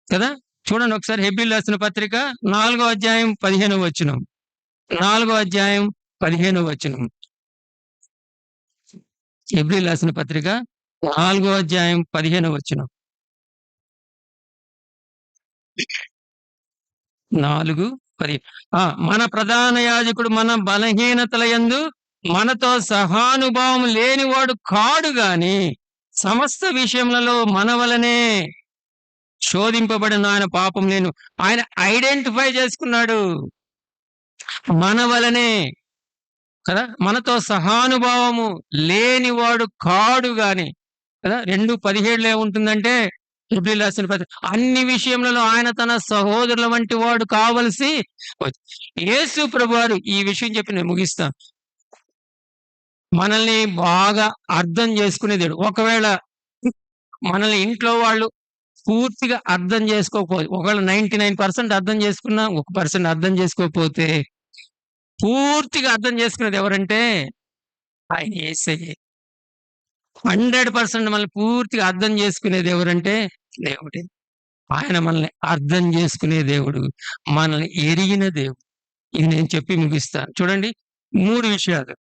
కదా. చూడండి ఒకసారి హెబ్రీయులకు రాసిన పత్రిక 4వ అధ్యాయం 15వ వచనం, 4వ అధ్యాయం 15వ వచనం. హెబ్రీయులకు రాసిన పత్రిక 4వ అధ్యాయం 15వ వచనం. 4:10 మన ప్రధాన యాజకుడు మన బలహీనతల యందు మనతో సహానుభావం లేనివాడు కాడు గాని సమస్త విషయములలో మన వలనే శోధింపబడిన ఆయన పాపం లేను. ఆయన ఐడెంటిఫై చేసుకున్నాడు మన వలనే కదా, మనతో సహానుభావము లేనివాడు కాడు గాని కదా. 2:17 ఏముంటుందంటే హెబ్రీయులకు రాసిన పత్రిక అన్ని విషయములలో ఆయన తన సహోదరుల వంటి వాడు కావలసి యేసు ప్రభువారు ఈ విషయం చెప్పి నేను ముగిస్తాను. మనల్ని బాగా అర్థం చేసుకునే దేవుడు. ఒకవేళ మనల్ని ఇంట్లో వాళ్ళు పూర్తిగా అర్థం చేసుకోకపోతే, ఒకవేళ 99% అర్థం చేసుకున్నా 1% అర్థం చేసుకోకపోతే, పూర్తిగా అర్థం చేసుకునేది ఎవరంటే ఆయన యేసయ్యే. 100% మనల్ని పూర్తిగా అర్థం చేసుకునేది ఎవరంటే దేవుడే. ఆయన మనల్ని అర్థం చేసుకునే దేవుడు, మనల్ని ఎరిగిన దేవుడు. ఇది నేను చెప్పి ముగిస్తాను. చూడండి 3 విషయాలు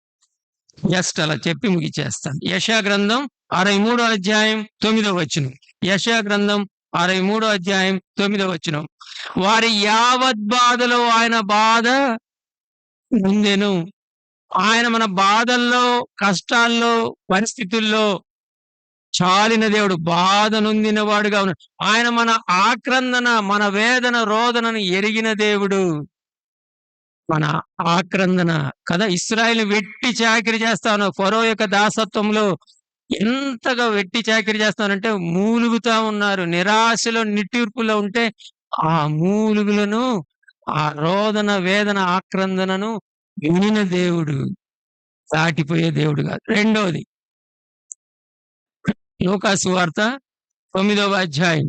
జస్ట్ అలా చెప్పి ముగిచేస్తాను. యెషయా గ్రంథం 63 అధ్యాయం 9వ వచనం. యెషయా గ్రంథం 63 అధ్యాయం 9వ వచనం. వారి యావత్ బాధలో ఆయన బాధ నొందెను. ఆయన మన బాధల్లో, కష్టాల్లో, పరిస్థితుల్లో చాలిన దేవుడు, బాధ నొందిన వాడుగా ఉన్నాడు. ఆయన మన ఆక్రందన, మన వేదన, రోదనను ఎరిగిన దేవుడు. మన ఆక్రందన కదా, ఇశ్రాయేలు వెట్టి చాకిరి చేస్తాను, ఫరో యొక్క దాసత్వంలో ఎంతగా వెట్టి చాకిరి చేస్తానంటే మూలుగుతా ఉన్నారు. నిరాశలో, నిట్టూర్పులో ఉంటే ఆ మూలుగులను, ఆ రోదన, వేదన, ఆక్రందనను వినిన దేవుడు, దాటిపోయే దేవుడు కాదు. రెండోది లూకాసు వార్త 9వ అధ్యాయం.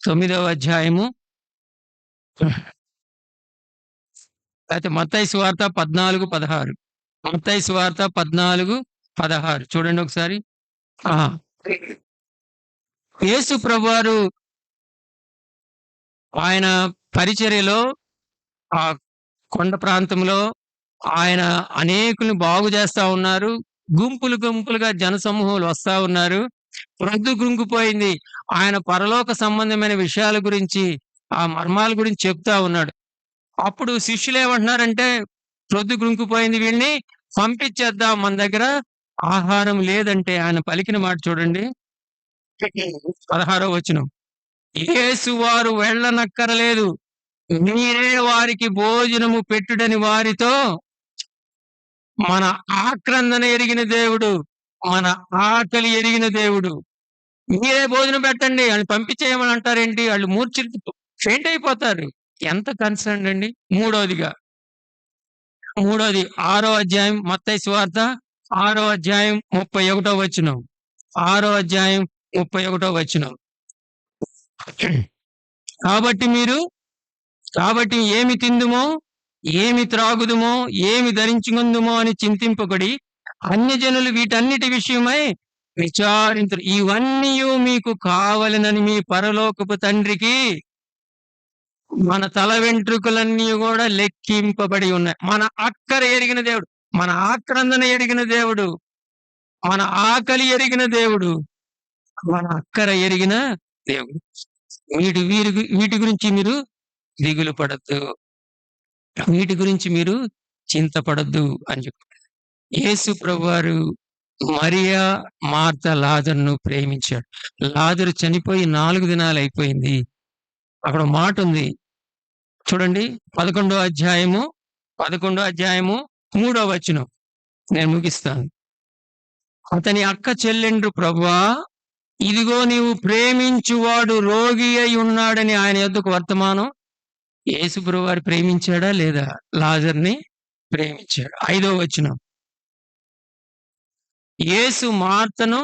తొమ్మిదవ అధ్యాయము అయితే మత్తయి సువార్త 14:16. మత్తయి సువార్త 14:16 చూడండి ఒకసారి. యేసు ప్రభువారు ఆయన పరిచర్యలో ఆ కొండ ప్రాంతంలో ఆయన అనేకుల్ని బాగు చేస్తా ఉన్నారు. గుంపులు గుంపులుగా జనసమూహాలు వస్తా ఉన్నారు. ప్రొద్దు గుంగిపోయింది. ఆయన పరలోక సంబంధమైన విషయాల గురించి, ఆ మర్మాల గురించి చెప్తా ఉన్నాడు. అప్పుడు శిష్యులు ఏమంటున్నారంటే, ప్రొద్దు గుంగిపోయింది, వీళ్ళని పంపించేద్దాం, మన దగ్గర ఆహారం లేదంటే ఆయన పలికిన మాట చూడండి 16వ వచనం. యేసు వారు వెళ్ళనక్కరలేదు, మీరే వారికి భోజనము పెట్టుడని వారితో. మన ఆక్రందన ఎరిగిన దేవుడు, మన ఆకలి ఎరిగిన దేవుడు. మీరే భోజనం పెట్టండి అని పంపించేయమని అంటారేంటి? వాళ్ళు ఫెయింట్ అయిపోతారు. ఎంత కన్సర్న్ అండి. మూడోది 6వ అధ్యాయం మత్తయి సువార్త 6వ అధ్యాయం 31వ వచనం. 6వ అధ్యాయం 31వ వచనం. కాబట్టి ఏమి తిందుమో, ఏమి త్రాగుదుమో, ఏమి ధరించుకుందుమో అని చింతింపబడి అన్యజనులు వీటన్నిటి విషయమై విచారించరు. ఇవన్నీ మీకు కావలెనని మీ పరలోకపు తండ్రికి మన తల వెంట్రుకలన్నీ కూడా లెక్కింపబడి ఉన్నాయి. మన అక్కర ఎరిగిన దేవుడు, మన ఆక్రందన ఎరిగిన దేవుడు, మన ఆకలి ఎరిగిన దేవుడు, మన అక్కర ఎరిగిన దేవుడు. వీటి గురించి మీరు దిగులు పడద్దు, వీటి గురించి మీరు చింతపడద్దు అని చెప్పి యేసు ప్రభువారు మరియా, మార్త, లాజరును ప్రేమించాడు. లాజరు చనిపోయి 4 దినాలు అయిపోయింది. అక్కడ మాట ఉంది చూడండి, 11వ అధ్యాయము 3వ వచనం. నేను ముగిస్తాను. అతని అక్క చెల్లెండ్రు, ప్రభువా ఇదిగో నీవు ప్రేమించువాడు రోగి అయి ఉన్నాడని ఆయన యొద్దకు వర్తమానం. యేసు ప్రభువారు ప్రేమించాడా లేదా? లాజర్ని ప్రేమించాడు. 5వ వచనం. యేసు మార్తను,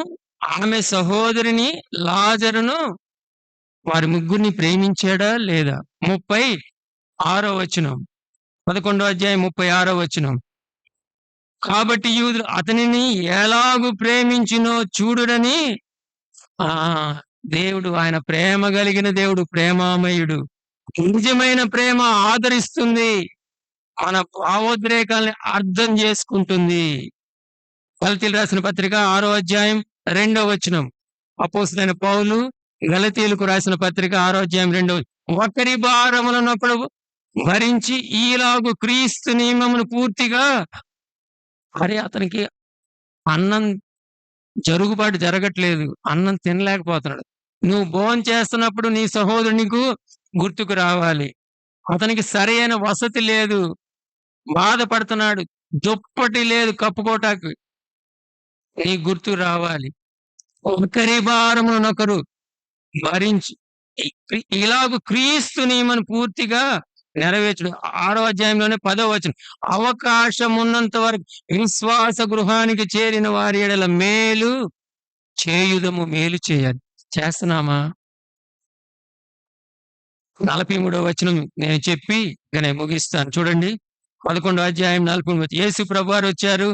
ఆమె సహోదరిని, లాజరును, వారి ముగ్గురిని ప్రేమించాడా లేదా? 36వ వచనం. 11వ అధ్యాయం 36వ వచనం. కాబట్టి యూదులు అతనిని ఎలాగు ప్రేమించినో చూడుడని. దేవుడు, ఆయన ప్రేమ కలిగిన దేవుడు, ప్రేమామయుడు. నిజమైన ప్రేమ ఆదరిస్తుంది, మన భావోద్రేకాల్ని అర్థం చేసుకుంటుంది. గలతీయులకు రాసిన పత్రిక 6వ అధ్యాయం 2వ వచనం. అపోస్తలుడైన పౌలు గలతీయులకు రాసిన పత్రిక 6వ అధ్యాయం 2వ. ఒకరి భారములనొకడు భరించి ఈలాగు క్రీస్తు నియమమును పూర్తిగా. అతనికి అన్నం జరుగుబాటు జరగట్లేదు, అన్నం తినలేకపోతున్నాడు. నువ్వు భోజనం చేస్తున్నప్పుడు నీ సహోదరునికు గుర్తుకు రావాలి. అతనికి సరైన వసతి లేదు. బాధపడుతున్నాడు. దుప్పటి లేదు కప్పుకోటానికి. నీ గుర్తు రావాలి. ఒకరి భారమునొకరు భరించి ఇలాగ క్రీస్తు నియమను పూర్తిగా నెరవేర్చుడు. 6వ అధ్యాయంలోనే 10వ వచనం. అవకాశం ఉన్నంత వరకు విశ్వాస గృహానికి చేరిన వారి ఎడల మేలు చేయుదము. మేలు చేయాలి. చేస్తున్నామా? 43వ వచనం నేను చెప్పి ఇక నేను ముగిస్తాను. చూడండి 11వ అధ్యాయం 43వ వచనం. యేసు ప్రభువారు వచ్చారు.